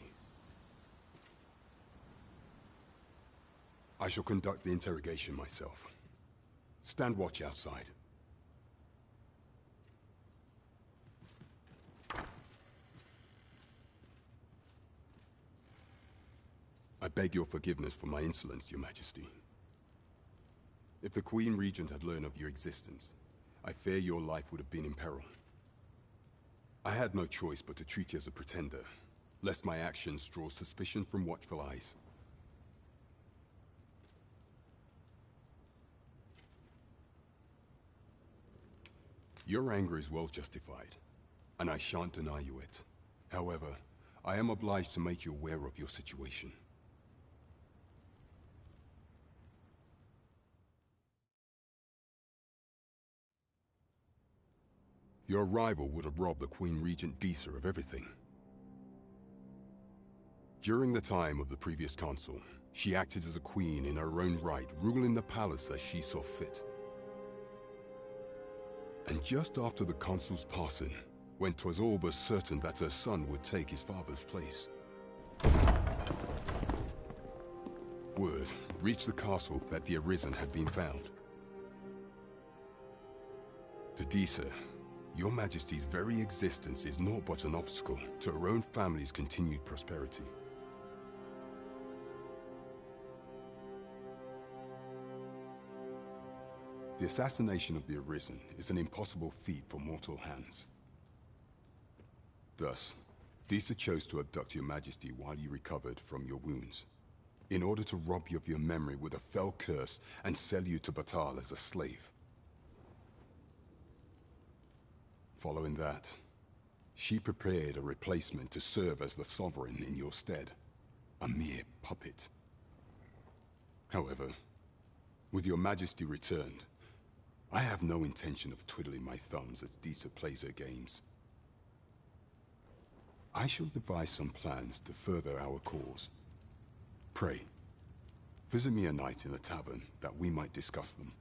I shall conduct the interrogation myself. Stand watch outside. I beg your forgiveness for my insolence, Your Majesty. If the Queen Regent had learned of your existence, I fear your life would have been in peril. I had no choice but to treat you as a pretender, lest my actions draw suspicion from watchful eyes. Your anger is well justified, and I shan't deny you it. However, I am obliged to make you aware of your situation. Your arrival would have robbed the Queen Regent Disa of everything. During the time of the previous consul, She acted as a queen in her own right, ruling the palace as she saw fit. And just after the consul's passing, when 'twas all but certain that her son would take his father's place, word reached the castle that the Arisen had been found. To Disa, your Majesty's very existence is naught but an obstacle to her own family's continued prosperity. The assassination of the Arisen is an impossible feat for mortal hands. Thus, Disa chose to abduct your Majesty while you recovered from your wounds, in order to rob you of your memory with a fell curse and sell you to Batal as a slave. Following that, she prepared a replacement to serve as the sovereign in your stead, a mere puppet. However, with your Majesty returned, I have no intention of twiddling my thumbs as Disa plays her games. I shall devise some plans to further our cause. Pray, visit me a night in the tavern that we might discuss them.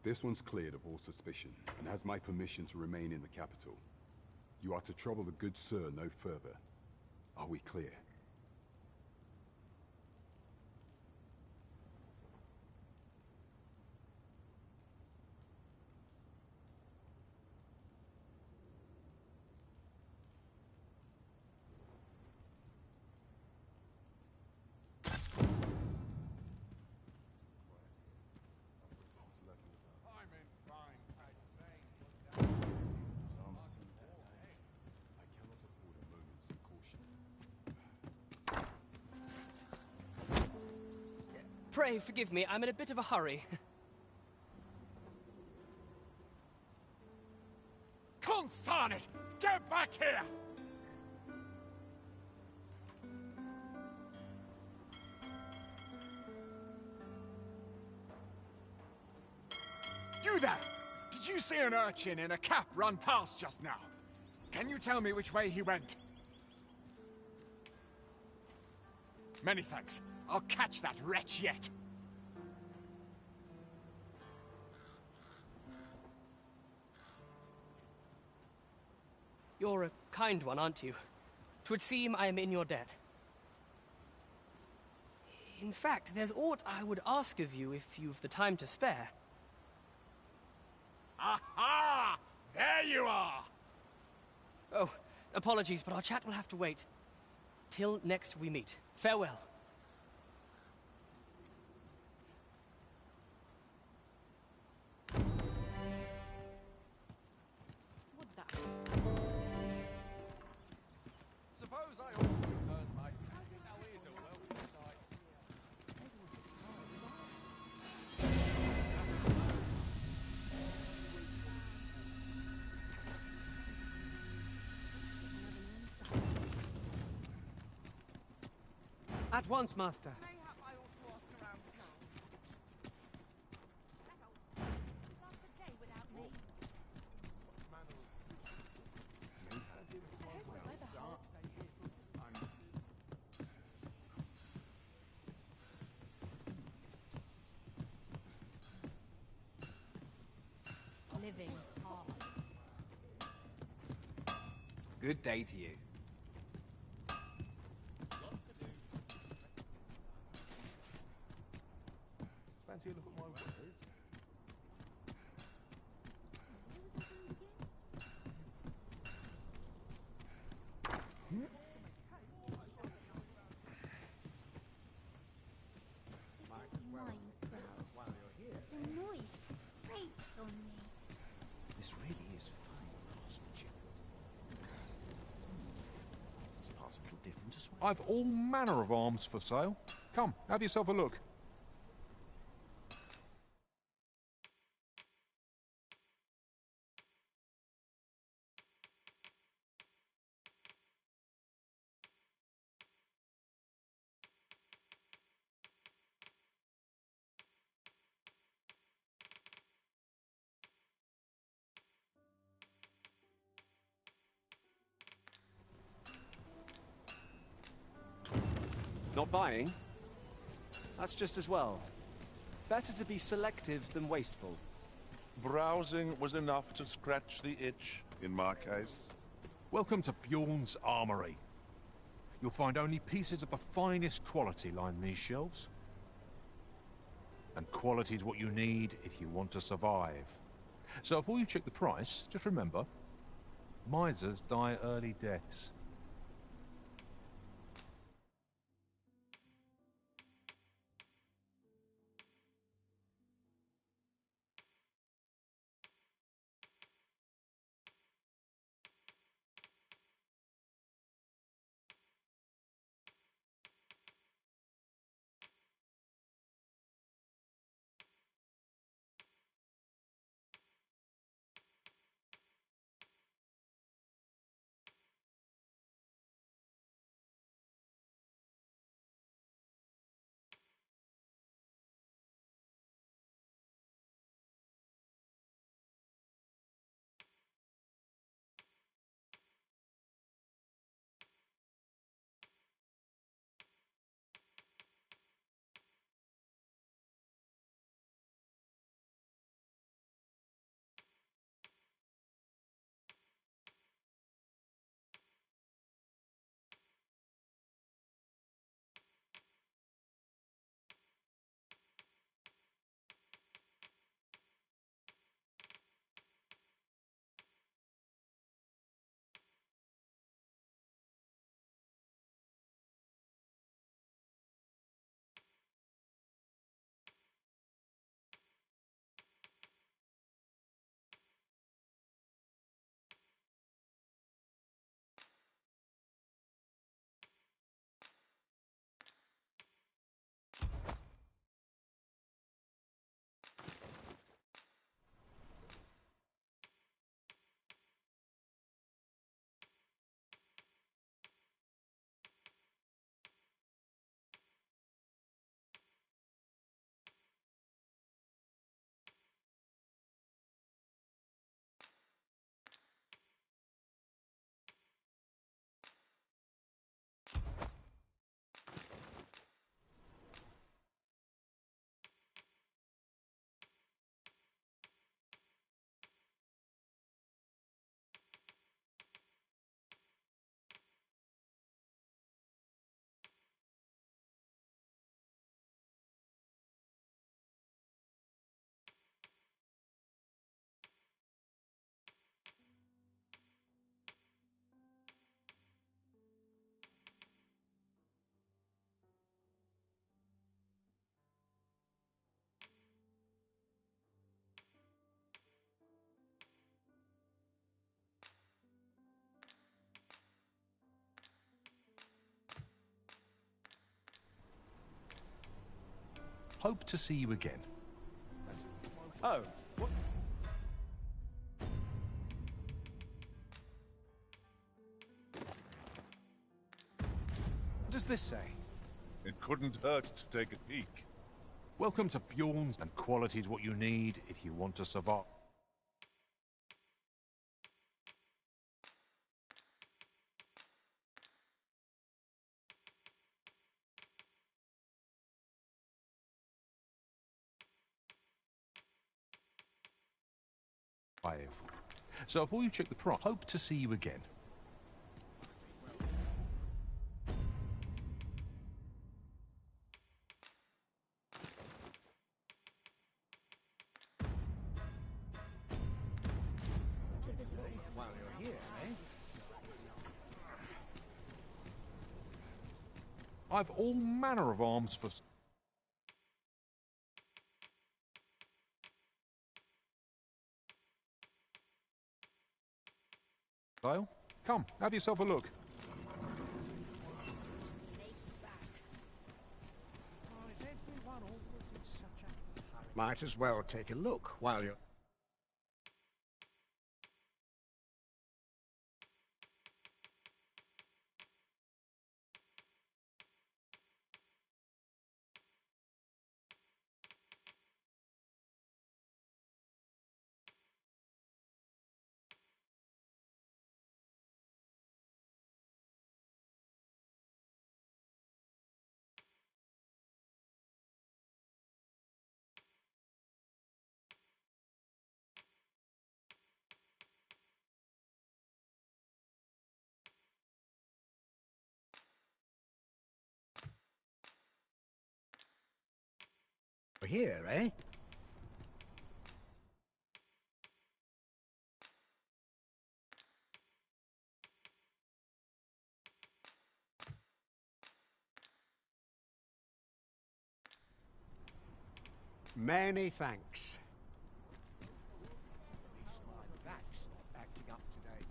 This one's cleared of all suspicion and has my permission to remain in the capital. You are to trouble the good sir no further. Are we clear? Pray forgive me, I'm in a bit of a hurry. Consign it! Get back here! You there! Did you see an urchin in a cap run past just now? Can you tell me which way he went? Many thanks. I'll catch that wretch yet. You're a kind one, aren't you? 'Twould seem I am in your debt. In fact, there's aught I would ask of you if you've the time to spare. Aha! There you are! Oh, apologies, but our chat will have to wait. Till next we meet. Farewell. Suppose I ought to earn my... Now here's a welcome sight. At once, master. Mayhap I ought to ask around town. Last a day without me. Living hard. Good day to you. Fancy a look at my wares? Mine growls. The noise grates on me. This really is fine craftsmanship. This part's a little different as well. I've all manner of arms for sale. Come, have yourself a look. Not buying? That's just as well. Better to be selective than wasteful. Browsing was enough to scratch the itch, in my case. Welcome to Bjorn's Armory. You'll find only pieces of the finest quality line these shelves. And quality's what you need if you want to survive. So before you check the price, just remember, misers die early deaths. Hope to see you again. Oh, what? What does this say? It couldn't hurt to take a peek. Welcome to Bjorn's, and quality's what you need if you want to survive. So before you check the price, hope to see you again. While you're here, eh? I've all manner of arms for... Dale, come, have yourself a look. Might as well take a look while you're... here, eh? Many thanks. At least my back's not acting up today.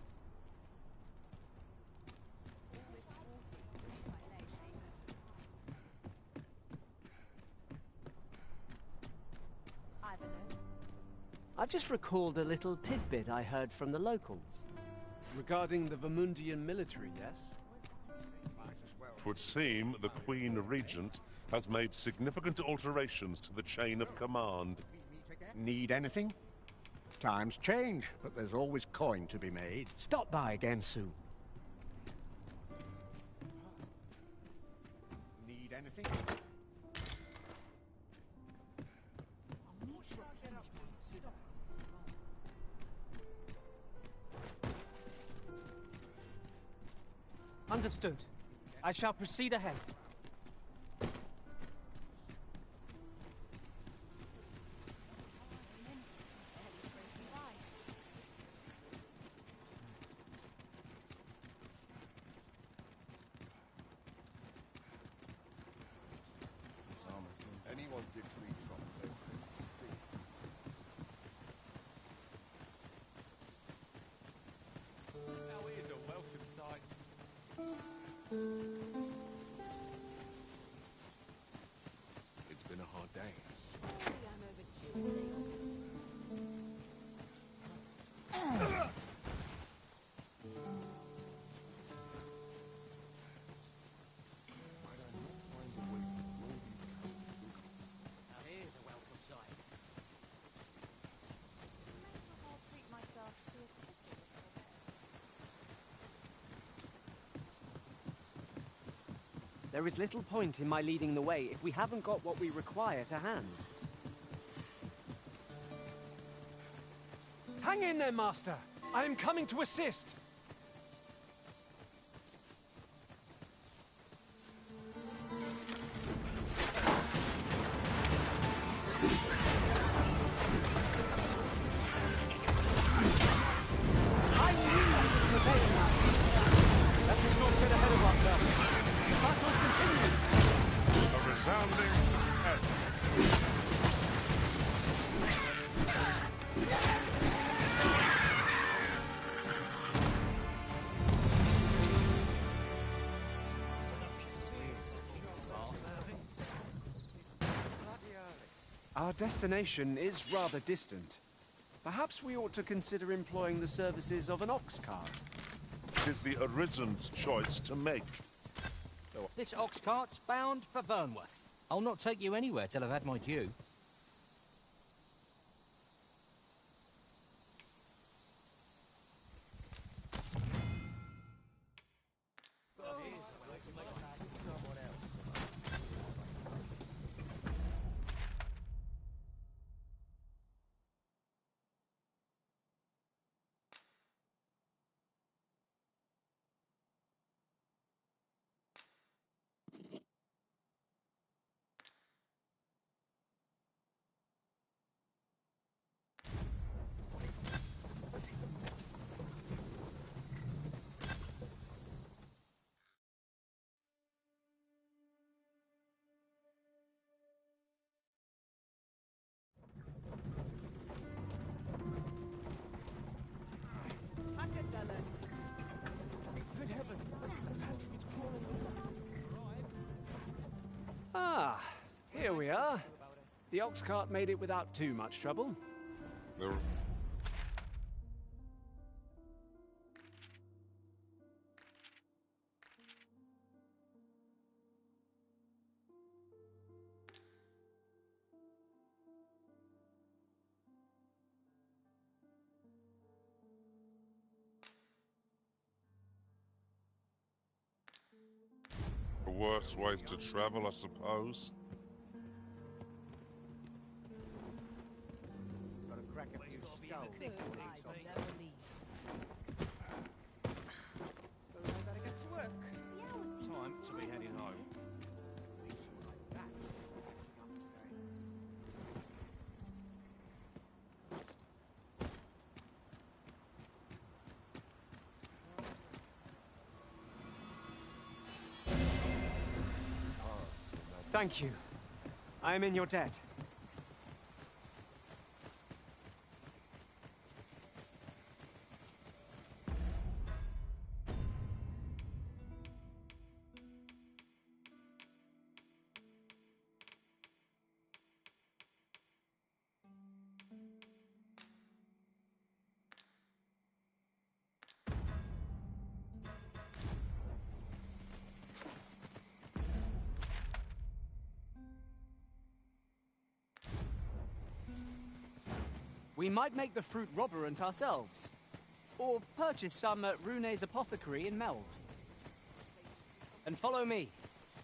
I've just recalled a little tidbit I heard from the locals. Regarding the Vermundian military, yes? It would seem the Queen Regent has made significant alterations to the chain of command. Need anything? Times change, but there's always coin to be made. Stop by again soon. Need anything? Understood. I shall proceed ahead. Anyone gives me trouble, their fists stink. Now here's a welcome sight. It's been a hard day. Now here's a welcome sight. I'll treat myself to a tickle before bed. There is little point in my leading the way if we haven't got what we require to hand. Hang in there, Master! I am coming to assist! I knew you would prevail now. Let us not get ahead of ourselves. The battle continues. A resounding success. Our destination is rather distant. Perhaps we ought to consider employing the services of an ox cart. It is the Arisen's choice to make. This ox cart's bound for Burnworth. I'll not take you anywhere till I've had my due. Good heavens! The pantry's crawling with Ah, here we are. The ox cart made it without too much trouble. The worst ways to travel, I suppose. Gotta crack a few skulls. Suppose I better get to work. Time to be heading home. Thank you. I am in your debt. We might make the fruit robberant ourselves. Or purchase some at Rune's apothecary in Melve. And follow me.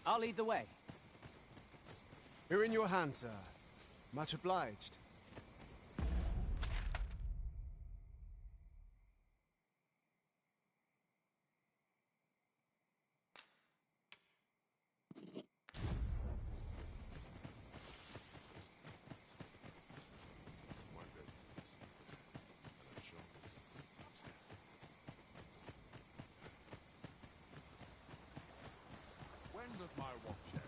I'll lead the way. We're in your hands, sir. Much obliged. When does my watch end?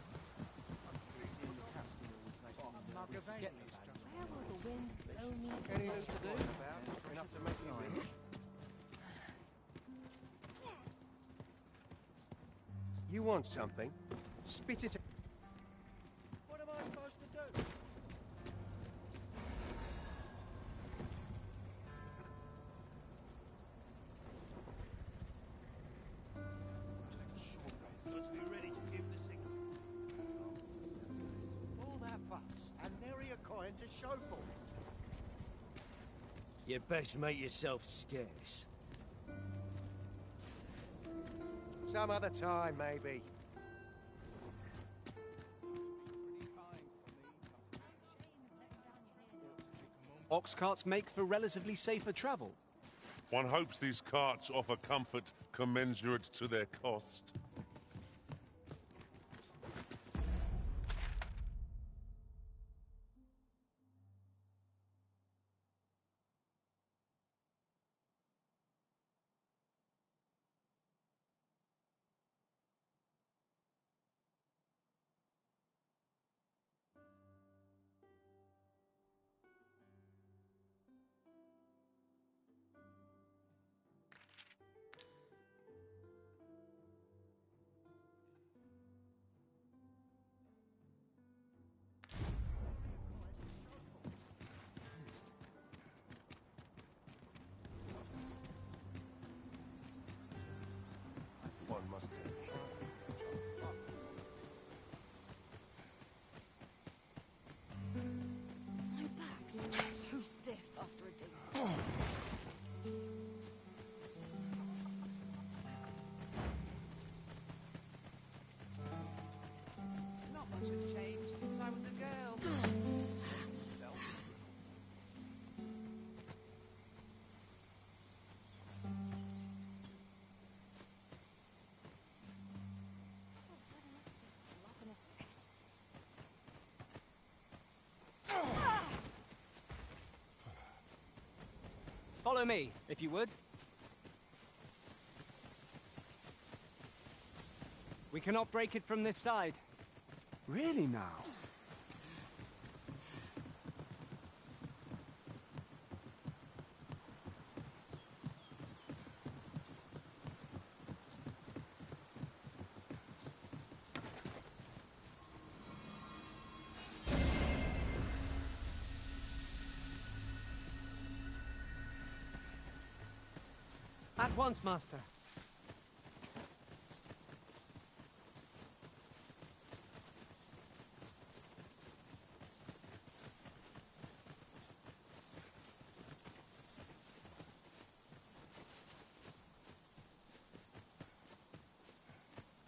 Where will the wind blow me to Enough to make you rich. You want something? Spit it. What am I supposed to do? So to be ready to give the signal. All that fuss, and nary a coin to show for it. You best make yourself scarce. Some other time, maybe. Ox carts make for relatively safer travel. One hopes these carts offer comfort commensurate to their cost. One must take My back's so stiff after a day. Not much has changed since I was a girl. Follow me, if you would. We cannot break it from this side. Really now? At once, Master.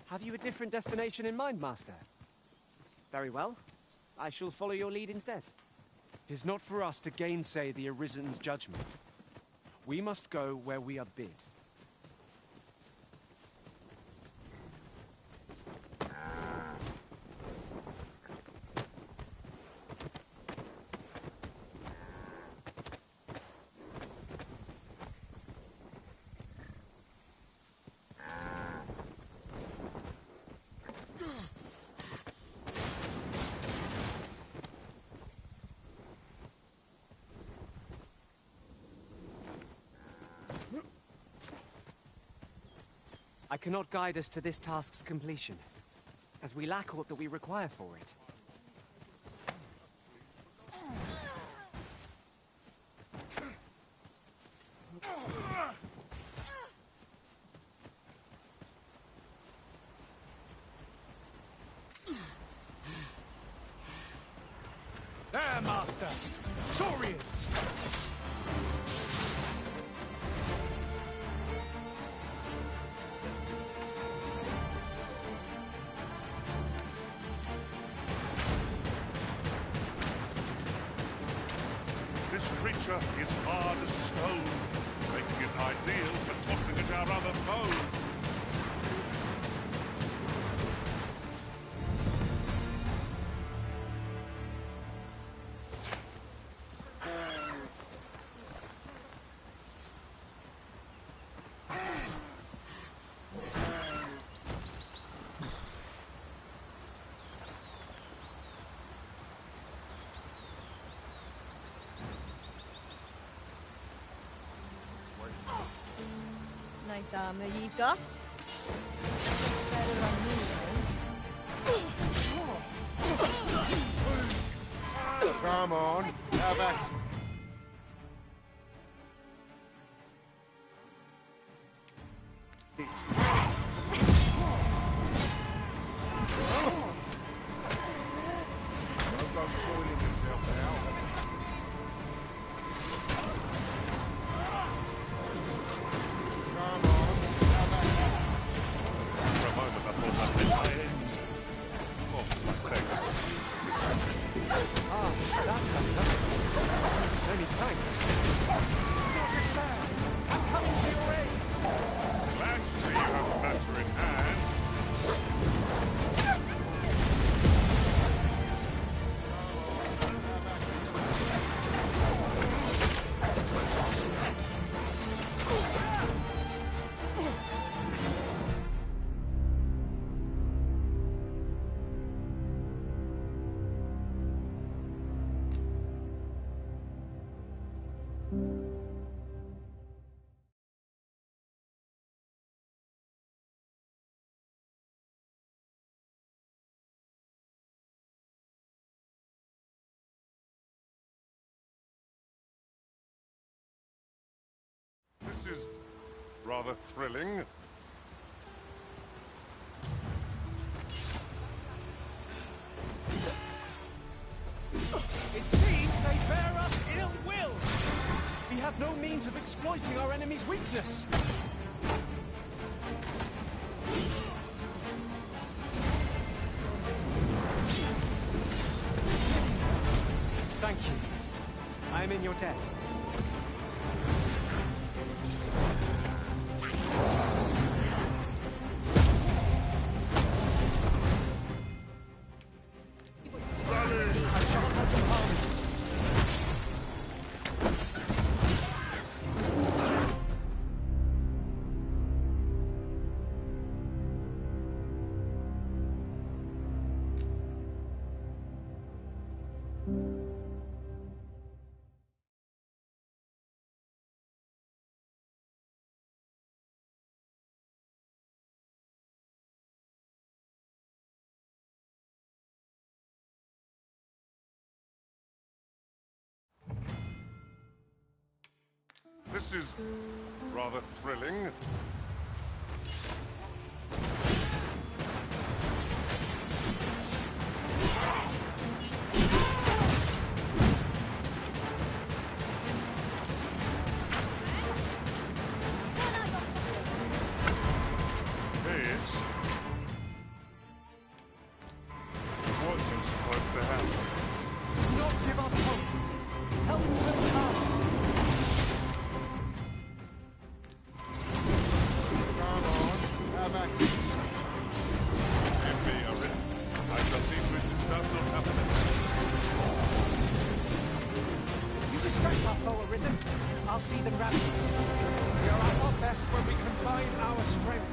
Have you a different destination in mind, Master? Very well. I shall follow your lead instead. It is not for us to gainsay the Arisen's judgment. We must go where we are bid. I cannot guide us to this task's completion, as we lack aught that we require for it. There, Master! Saurians! This creature is hard as stone, making it ideal for tossing at our other foes. Nice armor you've got. Better than me, though. Come on, how about... This is rather thrilling. It seems they bear us ill will! We have no means of exploiting our enemy's weakness! Thank you. I am in your debt. This is rather thrilling. This wasn't supposed to happen. Do not give up hope. Help will come. I'll see them rapidly. We are at our best when we combine our strength.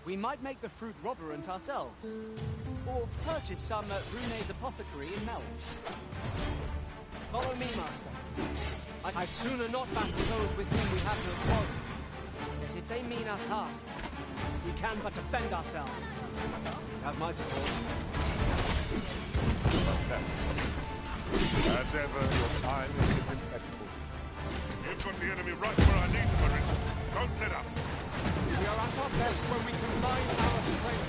We might make the fruit robberant ourselves. Or purchase some at Rune's apothecary in Melve. Follow me, Master. I'd sooner not battle those with whom we have no quarrel. Yet if they mean us harm, we can but defend ourselves. You have my support. As ever, your timing is impeccable. You've got the enemy right where I need them, Arisen. Don't let up. We are at our best when we combine our strength.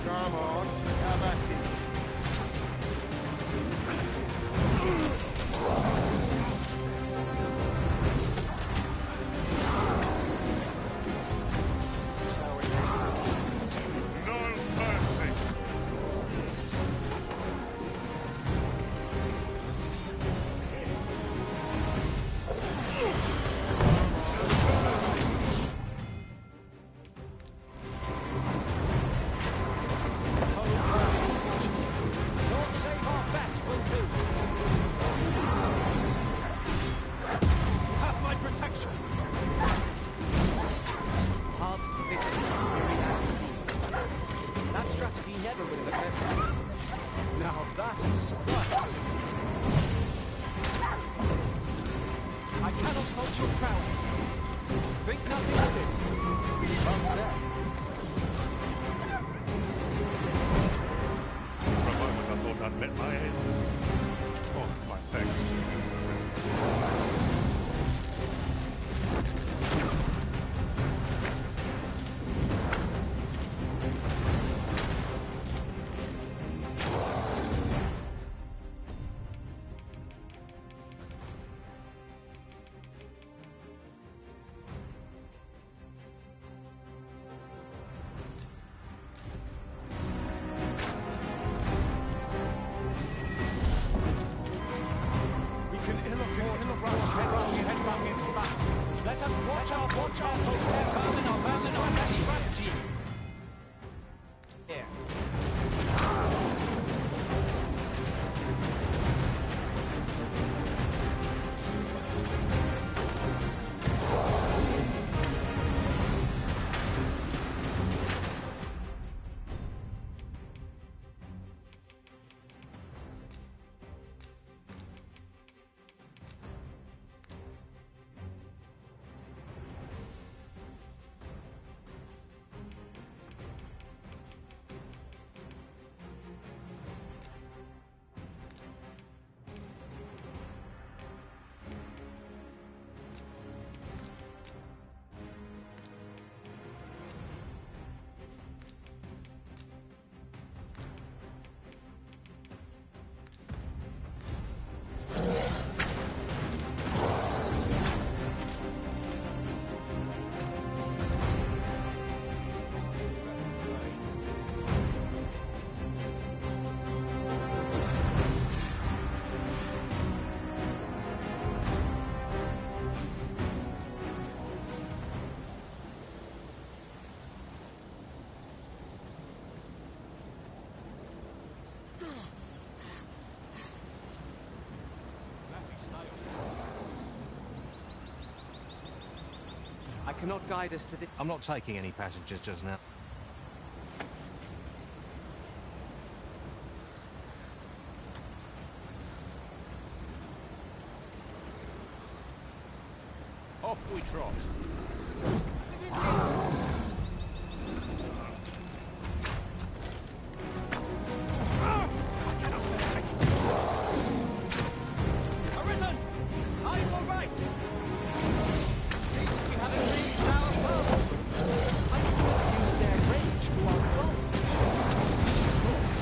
Come on, have at it. I cannot guide us to the... I'm not taking any passengers just now. Off we trot. Arisen! Are you all right? We have engaged our foe. I will use their rage to our advantage. Of course.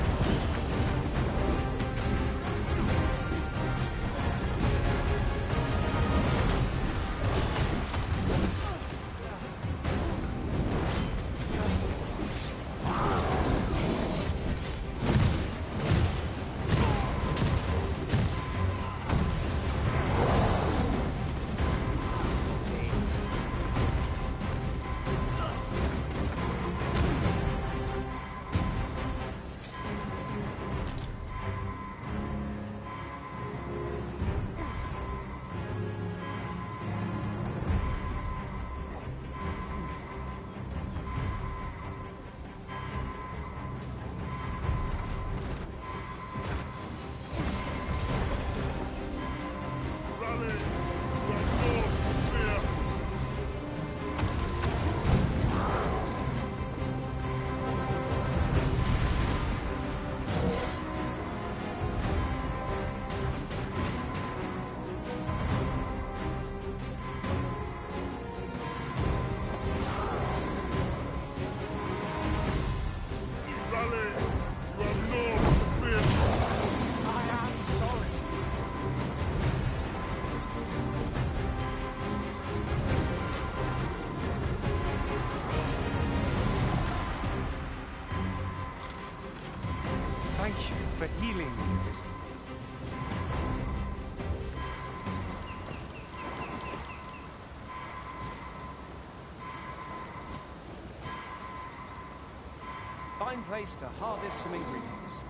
fine place to harvest some ingredients.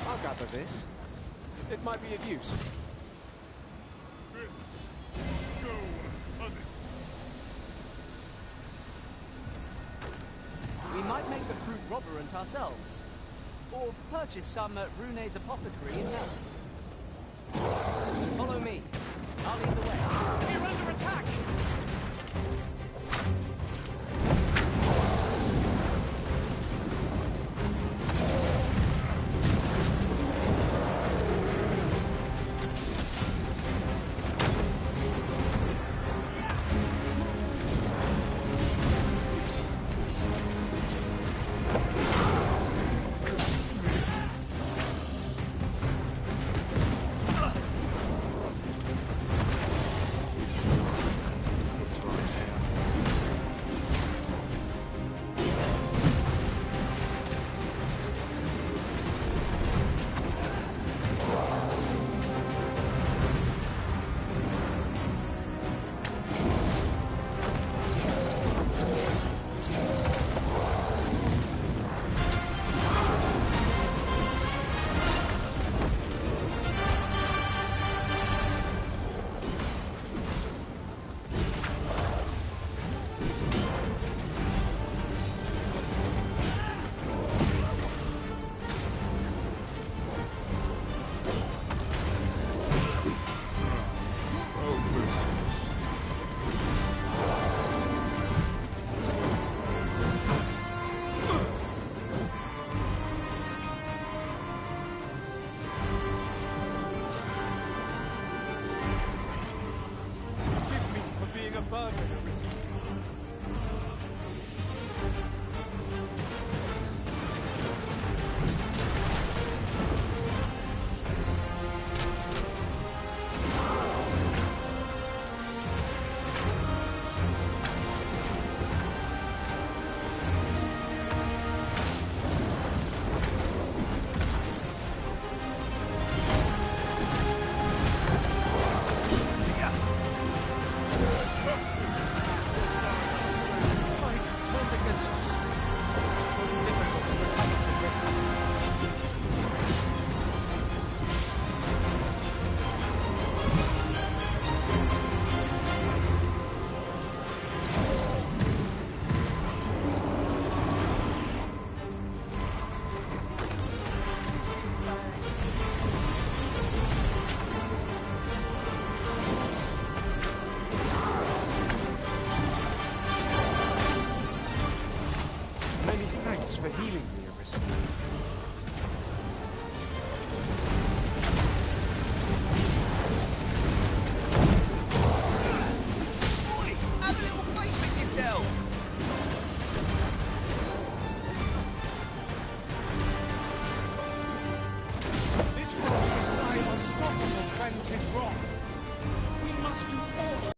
I'll gather this. It might be of use. We might make the fruit robberant ourselves. Or purchase some at Rune's apothecary in Mel. Follow me. I'll lead the way. We're under attack! For healing me, Arisen. Have a little faith in yourself! This force is nigh unstoppable, friend, 'tis wrong. We must do all.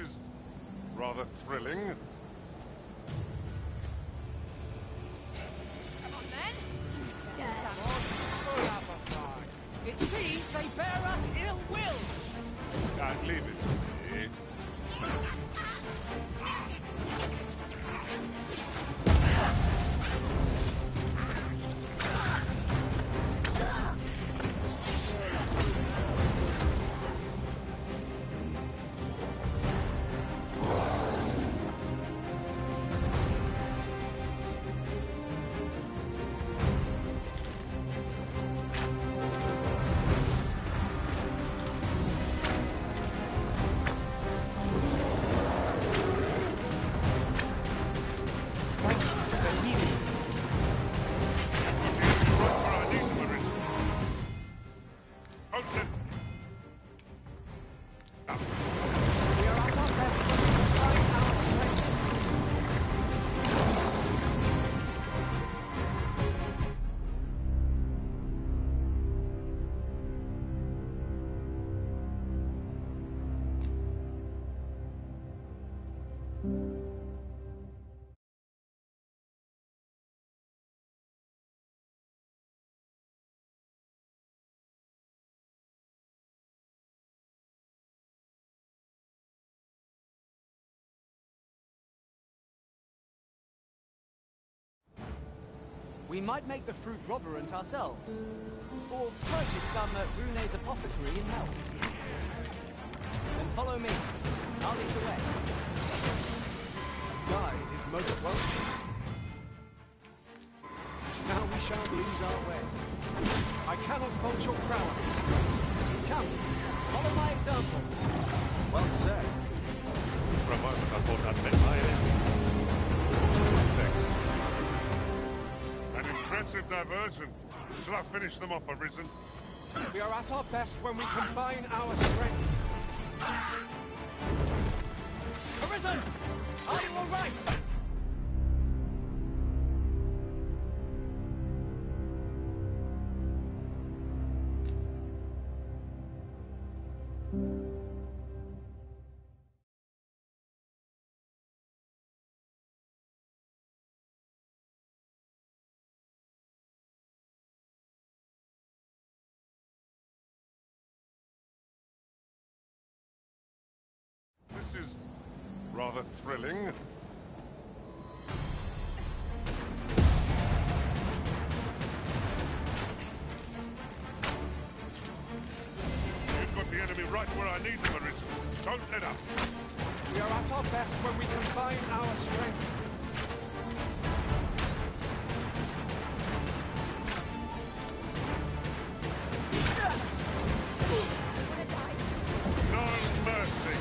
is rather thrilling. Come on then. It seems they bear us ill will. Can't leave it to me. We might make the fruit Robberant ourselves. Or purchase some at Rune's apothecary in Mel. Then follow me. I'll lead the way. Guide is most welcome. Now we shan't lose our way. I cannot fault your prowess. Come, follow my example. Well said. For a moment I thought I'd met my enemy. Thanks. An impressive diversion. Shall I finish them off, Arisen? We are at our best when we combine our strength. Arisen! Are you all right? This is rather thrilling. You've got the enemy right where I need them, Arisen. Don't let up. We are at our best when we combine our strength. No mercy.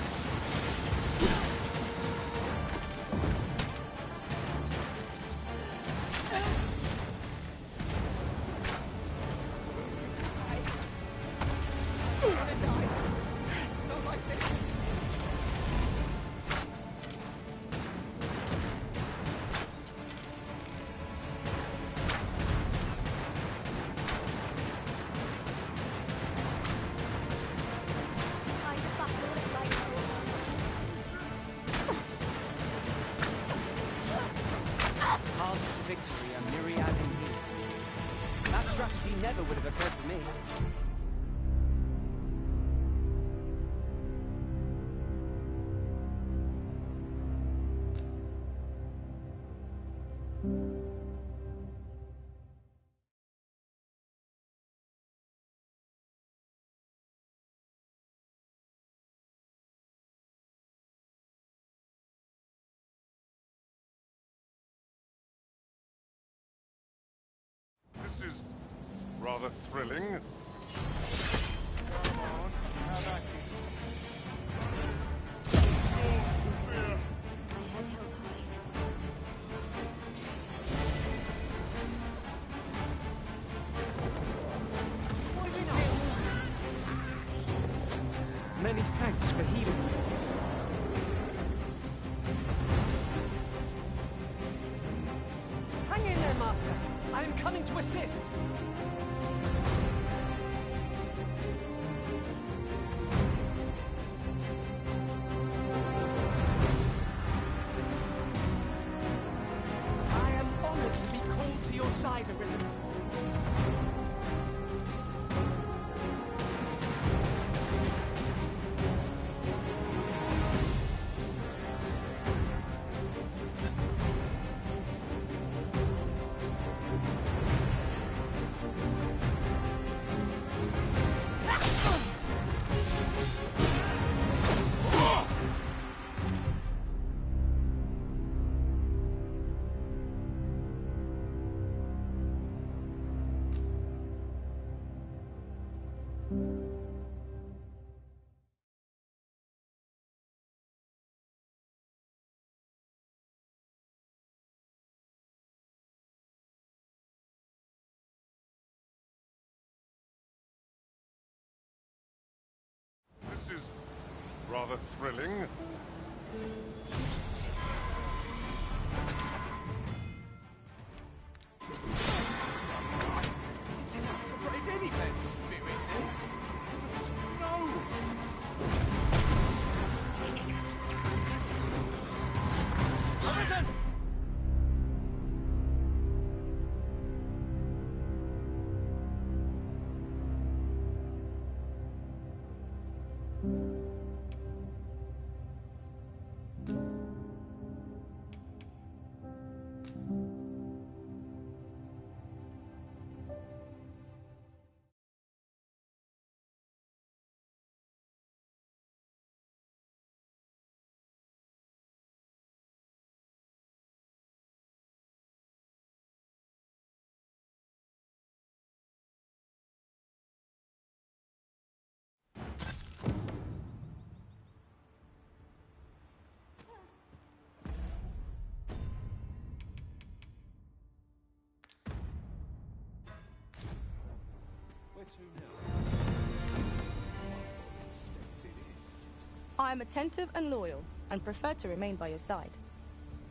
Paths to victory are myriad indeed. That strategy never would have occurred to me. This is rather thrilling. Come on, how about you? My head held high. Many thanks for healing me. Hang in there, Master. I am coming to assist. rather thrilling. To break any man's spirit, this. No! Arisen! I am attentive and loyal, and prefer to remain by your side.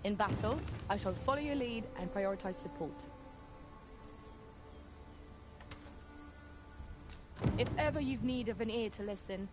In battle, I shall follow your lead and prioritize support. If ever you've need of an ear to listen,